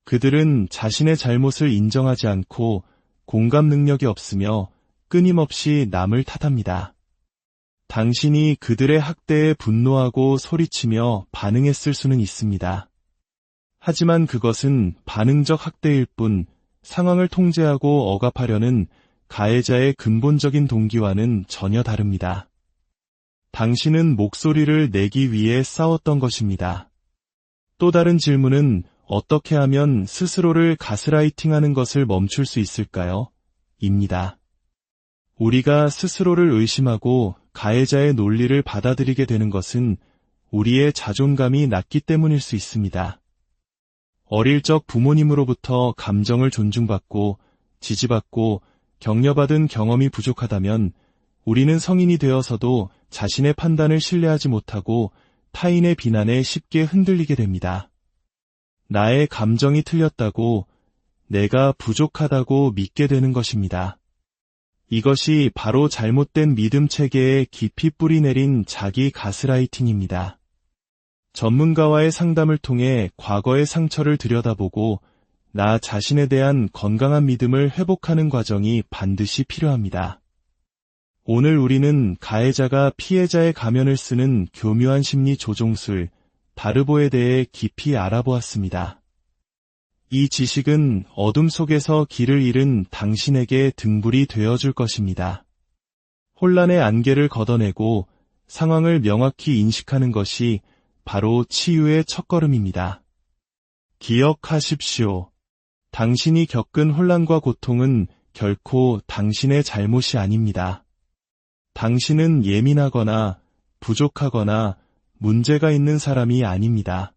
그들은 자신의 잘못을 인정하지 않고 공감 능력이 없으며 끊임없이 남을 탓합니다. 당신이 그들의 학대에 분노하고 소리치며 반응했을 수는 있습니다. 하지만 그것은 반응적 학대일 뿐 상황을 통제하고 억압하려는 가해자의 근본적인 동기와는 전혀 다릅니다. 당신은 목소리를 내기 위해 싸웠던 것입니다. 또 다른 질문은 어떻게 하면 스스로를 가스라이팅하는 것을 멈출 수 있을까요? 입니다. 우리가 스스로를 의심하고 가해자의 논리를 받아들이게 되는 것은 우리의 자존감이 낮기 때문일 수 있습니다. 어릴 적 부모님으로부터 감정을 존중받고 지지받고 격려받은 경험이 부족하다면 우리는 성인이 되어서도 자신의 판단을 신뢰하지 못하고 타인의 비난에 쉽게 흔들리게 됩니다. 나의 감정이 틀렸다고, 내가 부족하다고 믿게 되는 것입니다. 이것이 바로 잘못된 믿음 체계에 깊이 뿌리내린 자기 가스라이팅입니다. 전문가와의 상담을 통해 과거의 상처를 들여다보고 나 자신에 대한 건강한 믿음을 회복하는 과정이 반드시 필요합니다. 오늘 우리는 가해자가 피해자의 가면을 쓰는 교묘한 심리 조종술, 바르보에 대해 깊이 알아보았습니다. 이 지식은 어둠 속에서 길을 잃은 당신에게 등불이 되어줄 것입니다. 혼란의 안개를 걷어내고 상황을 명확히 인식하는 것이 바로 치유의 첫걸음입니다. 기억하십시오. 당신이 겪은 혼란과 고통은 결코 당신의 잘못이 아닙니다. 당신은 예민하거나 부족하거나 문제가 있는 사람이 아닙니다.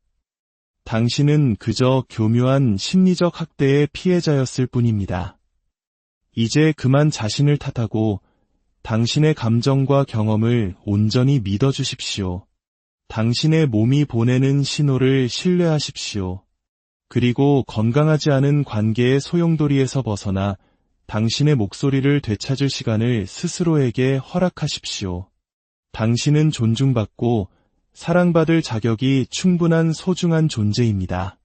당신은 그저 교묘한 심리적 학대의 피해자였을 뿐입니다. 이제 그만 자신을 탓하고 당신의 감정과 경험을 온전히 믿어주십시오. 당신의 몸이 보내는 신호를 신뢰하십시오. 그리고 건강하지 않은 관계의 소용돌이에서 벗어나 당신의 목소리를 되찾을 시간을 스스로에게 허락하십시오. 당신은 존중받고 사랑받을 자격이 충분한 소중한 존재입니다.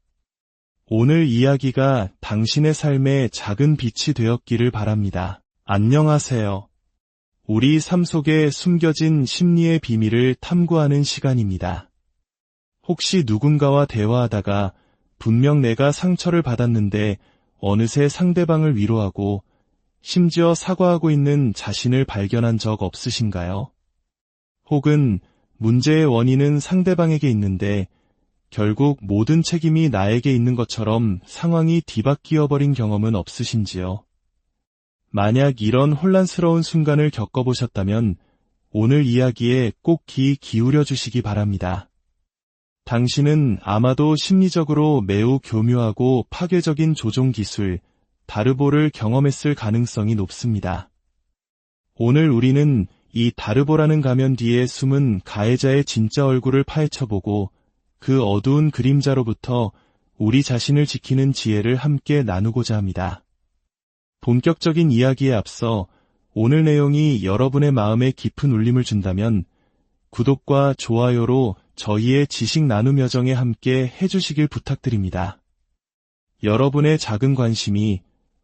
오늘 이야기가 당신의 삶의 작은 빛이 되었기를 바랍니다. 안녕하세요. 우리 삶 속에 숨겨진 심리의 비밀을 탐구하는 시간입니다. 혹시 누군가와 대화하다가 분명 내가 상처를 받았는데 어느새 상대방을 위로하고 심지어 사과하고 있는 자신을 발견한 적 없으신가요? 혹은 문제의 원인은 상대방에게 있는데 결국 모든 책임이 나에게 있는 것처럼 상황이 뒤바뀌어버린 경험은 없으신지요? 만약 이런 혼란스러운 순간을 겪어보셨다면 오늘 이야기에 꼭 귀 기울여 주시기 바랍니다. 당신은 아마도 심리적으로 매우 교묘하고 파괴적인 조종 기술, 다르보를 경험했을 가능성이 높습니다. 오늘 우리는 이 다르보라는 가면 뒤에 숨은 가해자의 진짜 얼굴을 파헤쳐보고 그 어두운 그림자로부터 우리 자신을 지키는 지혜를 함께 나누고자 합니다. 본격적인 이야기에 앞서 오늘 내용이 여러분의 마음에 깊은 울림을 준다면 구독과 좋아요로 저희의 지식 나눔 여정에 함께 해주시길 부탁드립니다. 여러분의 작은 관심이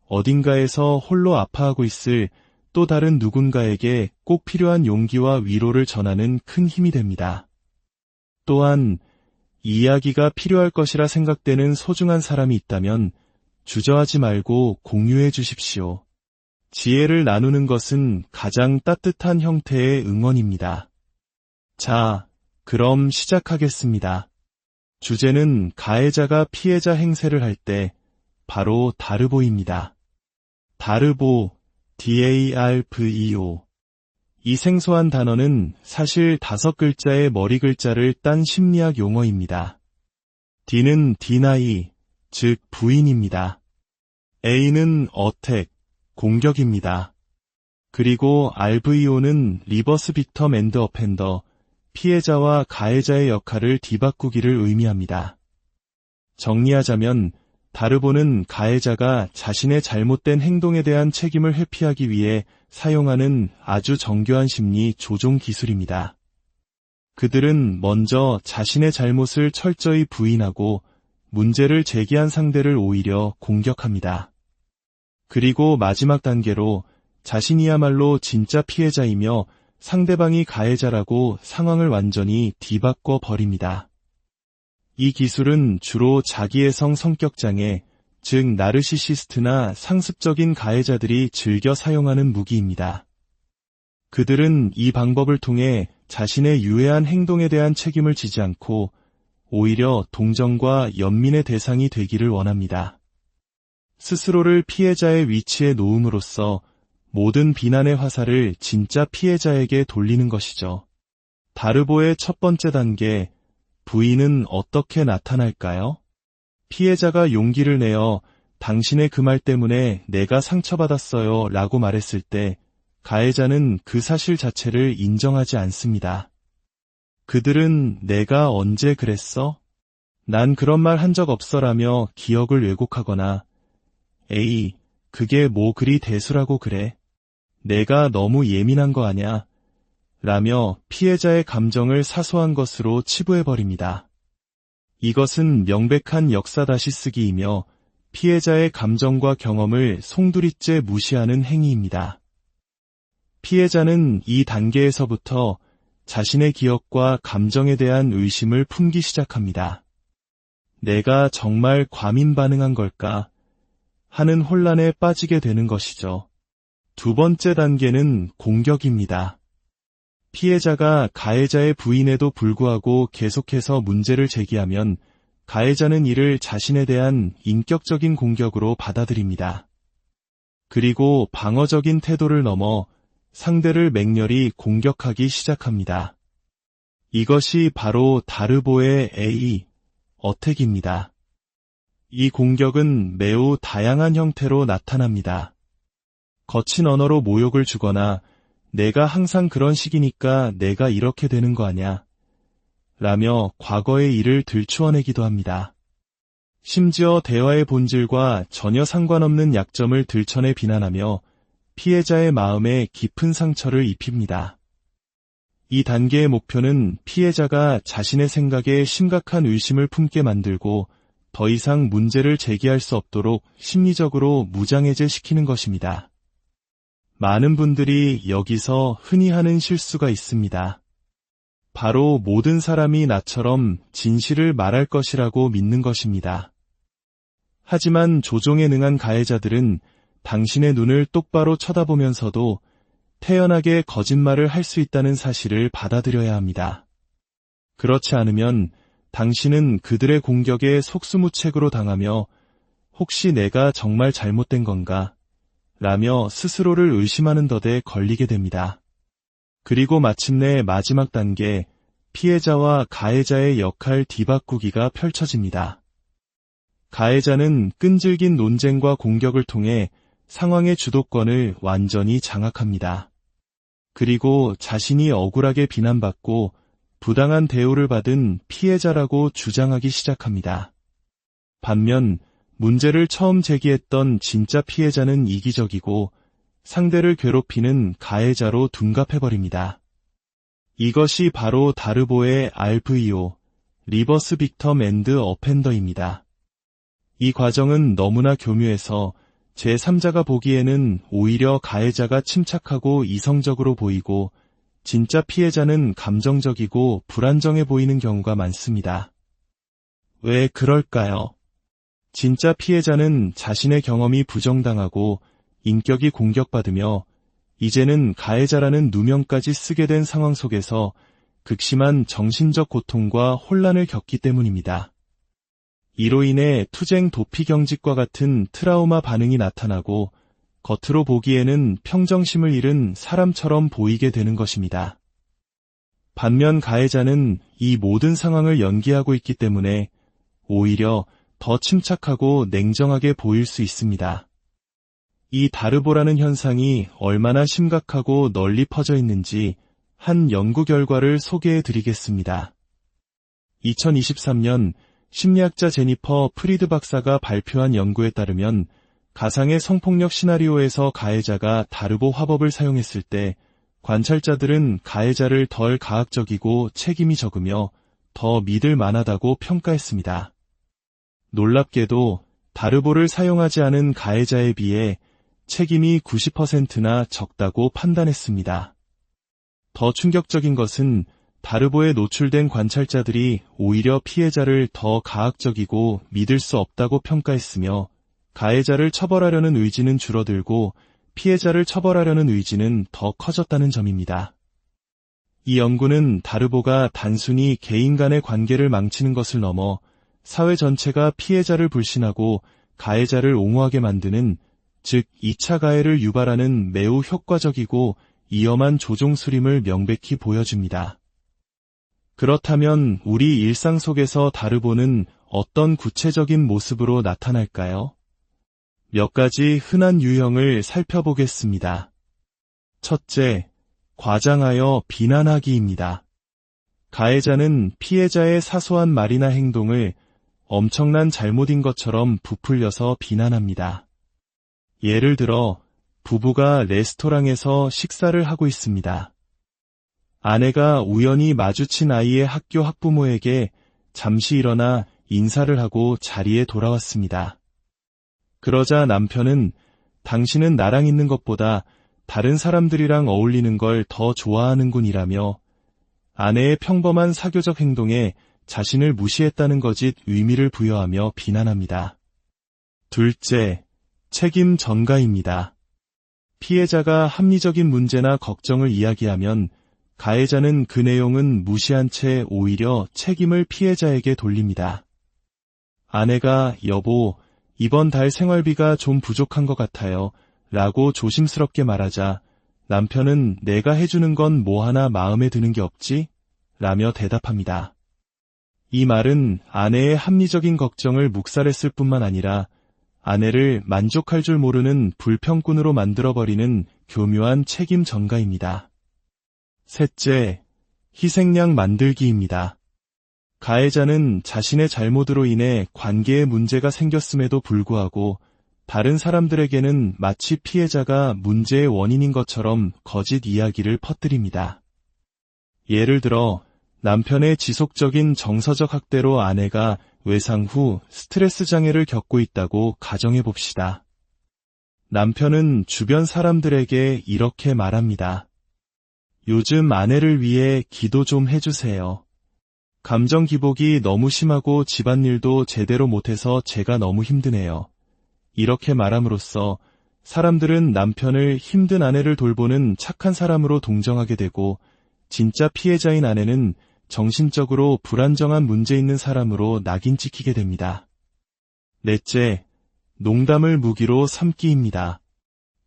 어딘가에서 홀로 아파하고 있을 또 다른 누군가에게 꼭 필요한 용기와 위로를 전하는 큰 힘이 됩니다. 또한 이 이야기가 필요할 것이라 생각되는 소중한 사람이 있다면 주저하지 말고 공유해 주십시오. 지혜를 나누는 것은 가장 따뜻한 형태의 응원입니다. 자, 그럼 시작하겠습니다. 주제는 가해자가 피해자 행세를 할 때 바로 다르보입니다. 다르보, DARVEO. 이 생소한 단어는 사실 5글자의 머리 글자를 딴 심리학 용어입니다. D는 deny, 즉 부인입니다. A는 attack, 공격입니다. 그리고 RVO는 reverse victim and offender, 피해자와 가해자의 역할을 뒤바꾸기를 의미합니다. 정리하자면 다르보는 가해자가 자신의 잘못된 행동에 대한 책임을 회피하기 위해 사용하는 아주 정교한 심리 조종 기술입니다. 그들은 먼저 자신의 잘못을 철저히 부인하고 문제를 제기한 상대를 오히려 공격합니다. 그리고 마지막 단계로 자신이야말로 진짜 피해자이며 상대방이 가해자라고 상황을 완전히 뒤바꿔 버립니다. 이 기술은 주로 자기애성 성격장애, 즉 나르시시스트나 상습적인 가해자들이 즐겨 사용하는 무기입니다. 그들은 이 방법을 통해 자신의 유해한 행동에 대한 책임을 지지 않고 오히려 동정과 연민의 대상이 되기를 원합니다. 스스로를 피해자의 위치에 놓음으로써 모든 비난의 화살을 진짜 피해자에게 돌리는 것이죠. 다르보의 첫 번째 단계, 부인은 어떻게 나타날까요? 피해자가 용기를 내어 당신의 그 말 때문에 내가 상처받았어요 라고 말했을 때 가해자는 그 사실 자체를 인정하지 않습니다. 그들은 내가 언제 그랬어? 난 그런 말 한 적 없어 라며 기억을 왜곡하거나 에이, 그게 뭐 그리 대수라고 그래? 내가 너무 예민한 거 아냐? 라며 피해자의 감정을 사소한 것으로 치부해버립니다. 이것은 명백한 역사 다시 쓰기이며 피해자의 감정과 경험을 송두리째 무시하는 행위입니다. 피해자는 이 단계에서부터 자신의 기억과 감정에 대한 의심을 품기 시작합니다. 내가 정말 과민 반응한 걸까? 하는 혼란에 빠지게 되는 것이죠. 두 번째 단계는 공격입니다. 피해자가 가해자의 부인에도 불구하고 계속해서 문제를 제기하면 가해자는 이를 자신에 대한 인격적인 공격으로 받아들입니다. 그리고 방어적인 태도를 넘어 상대를 맹렬히 공격하기 시작합니다. 이것이 바로 다르보의 A, 어택입니다. 이 공격은 매우 다양한 형태로 나타납니다. 거친 언어로 모욕을 주거나 내가 항상 그런 식이니까 내가 이렇게 되는 거 아냐 라며 과거의 일을 들추어내기도 합니다. 심지어 대화의 본질과 전혀 상관없는 약점을 들춰내 비난하며 피해자의 마음에 깊은 상처를 입힙니다. 이 단계의 목표는 피해자가 자신의 생각에 심각한 의심을 품게 만들고 더 이상 문제를 제기할 수 없도록 심리적으로 무장해제시키는 것입니다. 많은 분들이 여기서 흔히 하는 실수가 있습니다. 바로 모든 사람이 나처럼 진실을 말할 것이라고 믿는 것입니다. 하지만 조종에 능한 가해자들은 당신의 눈을 똑바로 쳐다보면서도 태연하게 거짓말을 할 수 있다는 사실을 받아들여야 합니다. 그렇지 않으면 당신은 그들의 공격에 속수무책으로 당하며 혹시 내가 정말 잘못된 건가? 라며 스스로를 의심하는 덫에 걸리게 됩니다. 그리고 마침내 마지막 단계, 피해자와 가해자의 역할 뒤바꾸기가 펼쳐집니다. 가해자는 끈질긴 논쟁과 공격을 통해 상황의 주도권을 완전히 장악합니다. 그리고 자신이 억울하게 비난받고 부당한 대우를 받은 피해자라고 주장하기 시작합니다. 반면 문제를 처음 제기했던 진짜 피해자는 이기적이고 상대를 괴롭히는 가해자로 둔갑해버립니다. 이것이 바로 다르보의 RVO, 리버스 빅텀 앤드 어펜더입니다. 이 과정은 너무나 교묘해서 제3자가 보기에는 오히려 가해자가 침착하고 이성적으로 보이고 진짜 피해자는 감정적이고 불안정해 보이는 경우가 많습니다. 왜 그럴까요? 진짜 피해자는 자신의 경험이 부정당하고 인격이 공격받으며 이제는 가해자라는 누명까지 쓰게 된 상황 속에서 극심한 정신적 고통과 혼란을 겪기 때문입니다. 이로 인해 투쟁 도피 경직과 같은 트라우마 반응이 나타나고 겉으로 보기에는 평정심을 잃은 사람처럼 보이게 되는 것입니다. 반면 가해자는 이 모든 상황을 연기하고 있기 때문에 오히려 더 침착하고 냉정하게 보일 수 있습니다. 이 다르보라는 현상이 얼마나 심각하고 널리 퍼져 있는지 한 연구 결과를 소개해 드리겠습니다. 2023년 심리학자 제니퍼 프리드 박사가 발표한 연구에 따르면 가상의 성폭력 시나리오에서 가해자가 다르보 화법을 사용했을 때 관찰자들은 가해자를 덜 가학적이고 책임이 적으며 더 믿을 만하다고 평가했습니다. 놀랍게도 다르보를 사용하지 않은 가해자에 비해 책임이 90%나 적다고 판단했습니다. 더 충격적인 것은 다르보에 노출된 관찰자들이 오히려 피해자를 더 가학적이고 믿을 수 없다고 평가했으며 가해자를 처벌하려는 의지는 줄어들고 피해자를 처벌하려는 의지는 더 커졌다는 점입니다. 이 연구는 다르보가 단순히 개인 간의 관계를 망치는 것을 넘어 사회 전체가 피해자를 불신하고 가해자를 옹호하게 만드는, 즉 2차 가해를 유발하는 매우 효과적이고 위험한 조종술임을 명백히 보여줍니다. 그렇다면 우리 일상 속에서 다르보는 어떤 구체적인 모습으로 나타날까요? 몇 가지 흔한 유형을 살펴보겠습니다. 첫째, 과장하여 비난하기입니다. 가해자는 피해자의 사소한 말이나 행동을 엄청난 잘못인 것처럼 부풀려서 비난합니다. 예를 들어, 부부가 레스토랑에서 식사를 하고 있습니다. 아내가 우연히 마주친 아이의 학교 학부모에게 잠시 일어나 인사를 하고 자리에 돌아왔습니다. 그러자 남편은 당신은 나랑 있는 것보다 다른 사람들이랑 어울리는 걸 더 좋아하는군이라며 아내의 평범한 사교적 행동에 자신을 무시했다는 거짓 의미를 부여하며 비난합니다. 둘째, 책임 전가입니다. 피해자가 합리적인 문제나 걱정을 이야기하면 가해자는 그 내용은 무시한 채 오히려 책임을 피해자에게 돌립니다. 아내가 여보, 이번 달 생활비가 좀 부족한 것 같아요 라고 조심스럽게 말하자 남편은 내가 해주는 건 뭐 하나 마음에 드는 게 없지? 라며 대답합니다. 이 말은 아내의 합리적인 걱정을 묵살했을 뿐만 아니라 아내를 만족할 줄 모르는 불평꾼으로 만들어버리는 교묘한 책임 전가입니다. 셋째, 희생양 만들기입니다. 가해자는 자신의 잘못으로 인해 관계에 문제가 생겼음에도 불구하고 다른 사람들에게는 마치 피해자가 문제의 원인인 것처럼 거짓 이야기를 퍼뜨립니다. 예를 들어 남편의 지속적인 정서적 학대로 아내가 외상 후 스트레스 장애를 겪고 있다고 가정해 봅시다. 남편은 주변 사람들에게 이렇게 말합니다. 요즘 아내를 위해 기도 좀 해주세요. 감정 기복이 너무 심하고 집안일도 제대로 못해서 제가 너무 힘드네요. 이렇게 말함으로써 사람들은 남편을 힘든 아내를 돌보는 착한 사람으로 동정하게 되고 진짜 피해자인 아내는 정신적으로 불안정한 문제 있는 사람으로 낙인 찍히게 됩니다. 넷째, 농담을 무기로 삼기입니다.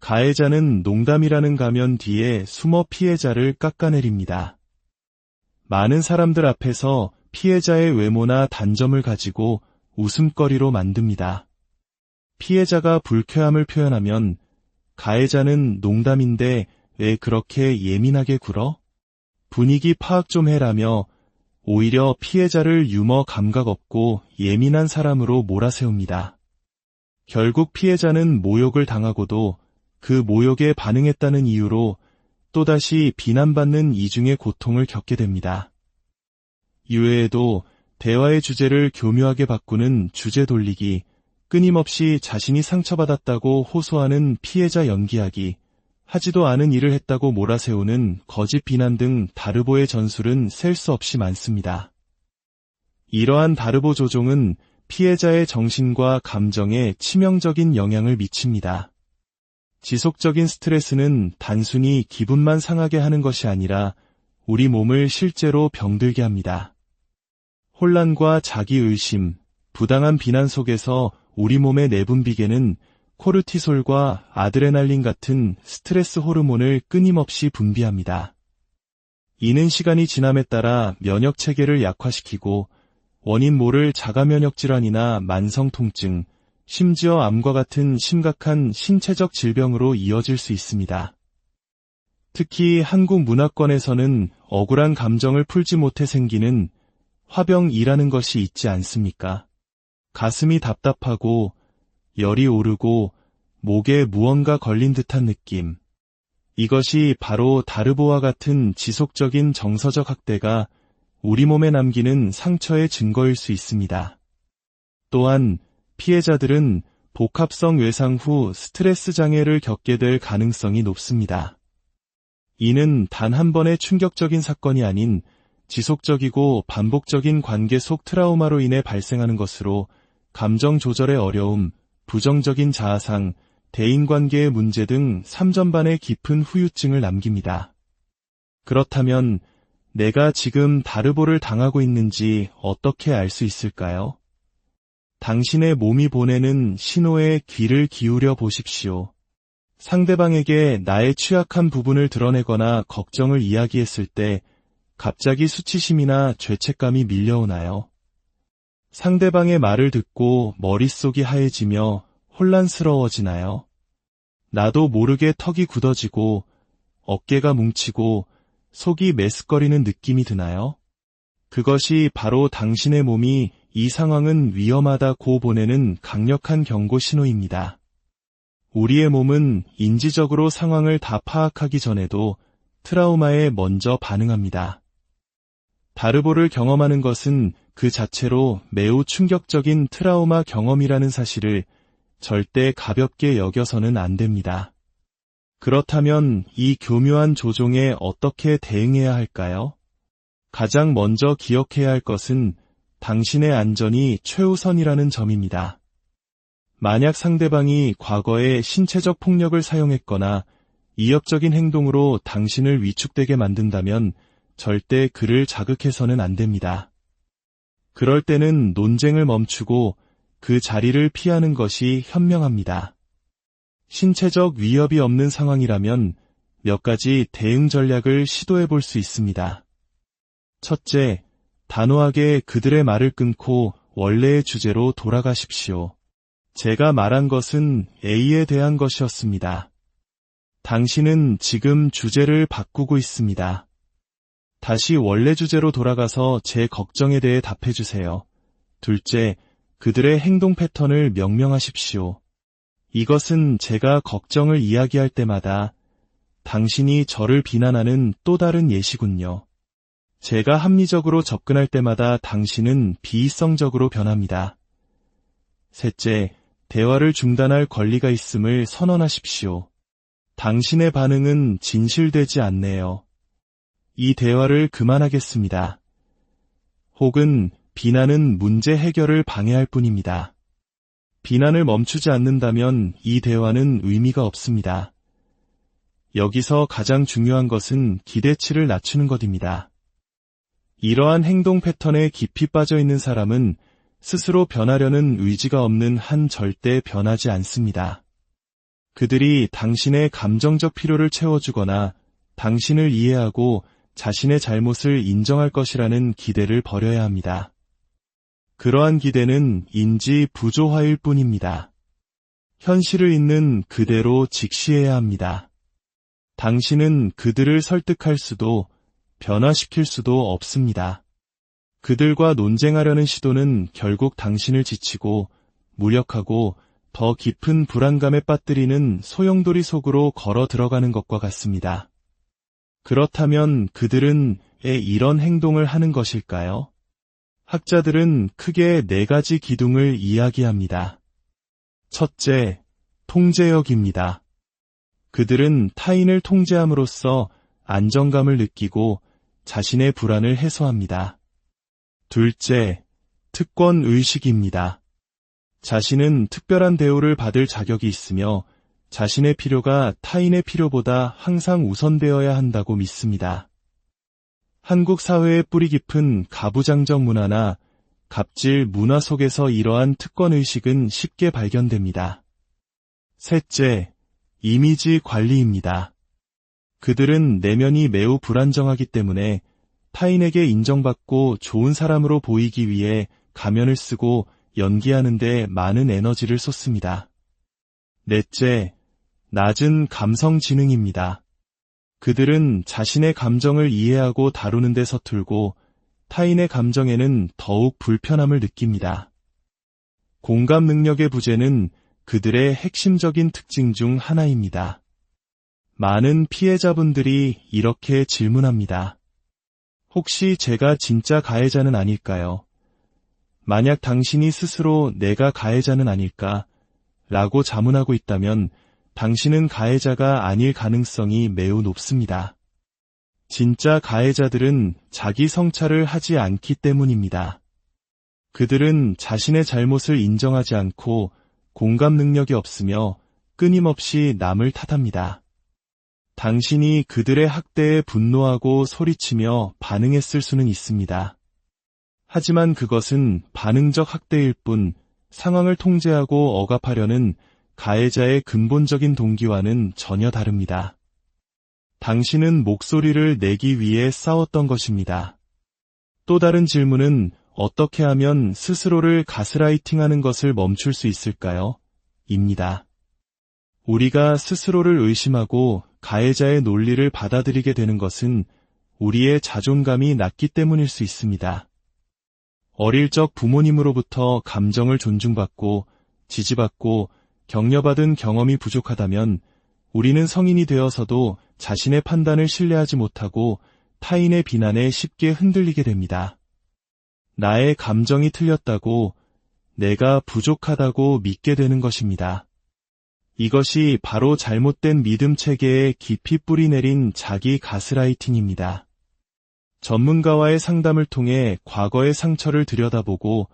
가해자는 농담이라는 가면 뒤에 숨어 피해자를 깎아내립니다. 많은 사람들 앞에서 피해자의 외모나 단점을 가지고 웃음거리로 만듭니다. 피해자가 불쾌함을 표현하면 가해자는 농담인데 왜 그렇게 예민하게 굴어? 분위기 파악 좀 해라며 오히려 피해자를 유머 감각 없고 예민한 사람으로 몰아세웁니다. 결국 피해자는 모욕을 당하고도 그 모욕에 반응했다는 이유로 또다시 비난받는 이중의 고통을 겪게 됩니다. 이외에도 대화의 주제를 교묘하게 바꾸는 주제 돌리기, 끊임없이 자신이 상처받았다고 호소하는 피해자 연기하기, 하지도 않은 일을 했다고 몰아세우는 거짓 비난 등 다르보의 전술은 셀 수 없이 많습니다. 이러한 다르보 조종은 피해자의 정신과 감정에 치명적인 영향을 미칩니다. 지속적인 스트레스는 단순히 기분만 상하게 하는 것이 아니라 우리 몸을 실제로 병들게 합니다. 혼란과 자기의심, 부당한 비난 속에서 우리 몸의 내분 비계는 코르티솔과 아드레날린 같은 스트레스 호르몬을 끊임없이 분비합니다. 이는 시간이 지남에 따라 면역 체계를 약화시키고 원인 모를 자가면역 질환이나 만성 통증, 심지어 암과 같은 심각한 신체적 질병으로 이어질 수 있습니다. 특히 한국 문화권에서는 억울한 감정을 풀지 못해 생기는 화병이라는 것이 있지 않습니까? 가슴이 답답하고 열이 오르고 목에 무언가 걸린 듯한 느낌. 이것이 바로 다르보와 같은 지속적인 정서적 학대가 우리 몸에 남기는 상처의 증거일 수 있습니다. 또한 피해자들은 복합성 외상 후 스트레스 장애를 겪게 될 가능성이 높습니다. 이는 단 한 번의 충격적인 사건이 아닌 지속적이고 반복적인 관계 속 트라우마로 인해 발생하는 것으로 감정 조절의 어려움, 부정적인 자아상, 대인관계의 문제 등 3전반의 깊은 후유증을 남깁니다. 그렇다면 내가 지금 다르보를 당하고 있는지 어떻게 알 수 있을까요? 당신의 몸이 보내는 신호에 귀를 기울여 보십시오. 상대방에게 나의 취약한 부분을 드러내거나 걱정을 이야기했을 때 갑자기 수치심이나 죄책감이 밀려오나요? 상대방의 말을 듣고 머릿속이 하얘지며 혼란스러워지나요? 나도 모르게 턱이 굳어지고 어깨가 뭉치고 속이 메스꺼리는 느낌이 드나요? 그것이 바로 당신의 몸이 이 상황은 위험하다고 보내는 강력한 경고 신호입니다. 우리의 몸은 인지적으로 상황을 다 파악하기 전에도 트라우마에 먼저 반응합니다. 다르보를 경험하는 것은 그 자체로 매우 충격적인 트라우마 경험이라는 사실을 절대 가볍게 여겨서는 안 됩니다. 그렇다면 이 교묘한 조종에 어떻게 대응해야 할까요? 가장 먼저 기억해야 할 것은 당신의 안전이 최우선이라는 점입니다. 만약 상대방이 과거에 신체적 폭력을 사용했거나 위협적인 행동으로 당신을 위축되게 만든다면 절대 그를 자극해서는 안 됩니다. 그럴 때는 논쟁을 멈추고 그 자리를 피하는 것이 현명합니다. 신체적 위협이 없는 상황이라면 몇 가지 대응 전략을 시도해 볼 수 있습니다. 첫째, 단호하게 그들의 말을 끊고 원래의 주제로 돌아가십시오. 제가 말한 것은 A에 대한 것이었습니다. 당신은 지금 주제를 바꾸고 있습니다. 다시 원래 주제로 돌아가서 제 걱정에 대해 답해주세요. 둘째, 그들의 행동 패턴을 명명하십시오. 이것은 제가 걱정을 이야기할 때마다 당신이 저를 비난하는 또 다른 예시군요. 제가 합리적으로 접근할 때마다 당신은 비이성적으로 변합니다. 셋째, 대화를 중단할 권리가 있음을 선언하십시오. 당신의 반응은 진실되지 않네요. 이 대화를 그만하겠습니다. 혹은 비난은 문제 해결을 방해할 뿐입니다. 비난을 멈추지 않는다면 이 대화는 의미가 없습니다. 여기서 가장 중요한 것은 기대치를 낮추는 것입니다. 이러한 행동 패턴에 깊이 빠져 있는 사람은 스스로 변하려는 의지가 없는 한 절대 변하지 않습니다. 그들이 당신의 감정적 필요를 채워주거나 당신을 이해하고 자신의 잘못을 인정할 것이라는 기대를 버려야 합니다. 그러한 기대는 인지 부조화일 뿐입니다. 현실을 있는 그대로 직시해야 합니다. 당신은 그들을 설득할 수도 변화시킬 수도 없습니다. 그들과 논쟁하려는 시도는 결국 당신을 지치고 무력하고 더 깊은 불안감에 빠뜨리는 소용돌이 속으로 걸어 들어가는 것과 같습니다. 그렇다면 그들은 왜 이런 행동을 하는 것일까요? 학자들은 크게 4가지 기둥을 이야기합니다. 첫째, 통제력입니다. 그들은 타인을 통제함으로써 안정감을 느끼고 자신의 불안을 해소합니다. 둘째, 특권의식입니다. 자신은 특별한 대우를 받을 자격이 있으며 자신의 필요가 타인의 필요보다 항상 우선되어야 한다고 믿습니다. 한국 사회의 뿌리 깊은 가부장적 문화나 갑질 문화 속에서 이러한 특권의식은 쉽게 발견됩니다. 셋째, 이미지 관리입니다. 그들은 내면이 매우 불안정하기 때문에 타인에게 인정받고 좋은 사람으로 보이기 위해 가면을 쓰고 연기하는 데 많은 에너지를 쏟습니다. 넷째, 낮은 감성 지능입니다. 그들은 자신의 감정을 이해하고 다루는 데 서툴고 타인의 감정에는 더욱 불편함을 느낍니다. 공감 능력의 부재는 그들의 핵심적인 특징 중 하나입니다. 많은 피해자분들이 이렇게 질문합니다. 혹시 제가 진짜 가해자는 아닐까요? 만약 당신이 스스로 내가 가해자는 아닐까? 라고 자문하고 있다면 당신은 가해자가 아닐 가능성이 매우 높습니다. 진짜 가해자들은 자기 성찰을 하지 않기 때문입니다. 그들은 자신의 잘못을 인정하지 않고 공감 능력이 없으며 끊임없이 남을 탓합니다. 당신이 그들의 학대에 분노하고 소리치며 반응했을 수는 있습니다. 하지만 그것은 반응적 학대일 뿐 상황을 통제하고 억압하려는 가해자의 근본적인 동기와는 전혀 다릅니다. 당신은 목소리를 내기 위해 싸웠던 것입니다. 또 다른 질문은 어떻게 하면 스스로를 가스라이팅하는 것을 멈출 수 있을까요? 입니다. 우리가 스스로를 의심하고 가해자의 논리를 받아들이게 되는 것은 우리의 자존감이 낮기 때문일 수 있습니다. 어릴 적 부모님으로부터 감정을 존중받고 지지받고 격려받은 경험이 부족하다면 우리는 성인이 되어서도 자신의 판단을 신뢰하지 못하고 타인의 비난에 쉽게 흔들리게 됩니다. 나의 감정이 틀렸다고, 내가 부족하다고 믿게 되는 것입니다. 이것이 바로 잘못된 믿음 체계에 깊이 뿌리내린 자기 가스라이팅입니다. 전문가와의 상담을 통해 과거의 상처를 들여다보고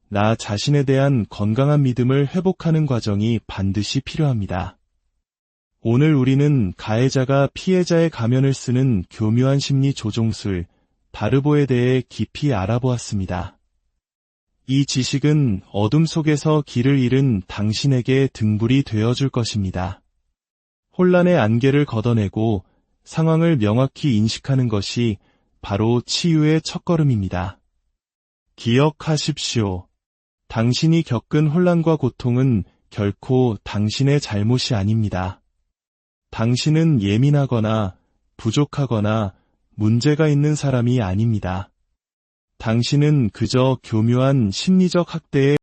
나 자신에 대한 건강한 믿음을 회복하는 과정이 반드시 필요합니다. 오늘 우리는 가해자가 피해자의 가면을 쓰는 교묘한 심리 조종술, 다르보에 대해 깊이 알아보았습니다. 이 지식은 어둠 속에서 길을 잃은 당신에게 등불이 되어줄 것입니다. 혼란의 안개를 걷어내고 상황을 명확히 인식하는 것이 바로 치유의 첫걸음입니다. 기억하십시오. 당신이 겪은 혼란과 고통은 결코 당신의 잘못이 아닙니다. 당신은 예민하거나 부족하거나 문제가 있는 사람이 아닙니다. 당신은 그저 교묘한 심리적 학대에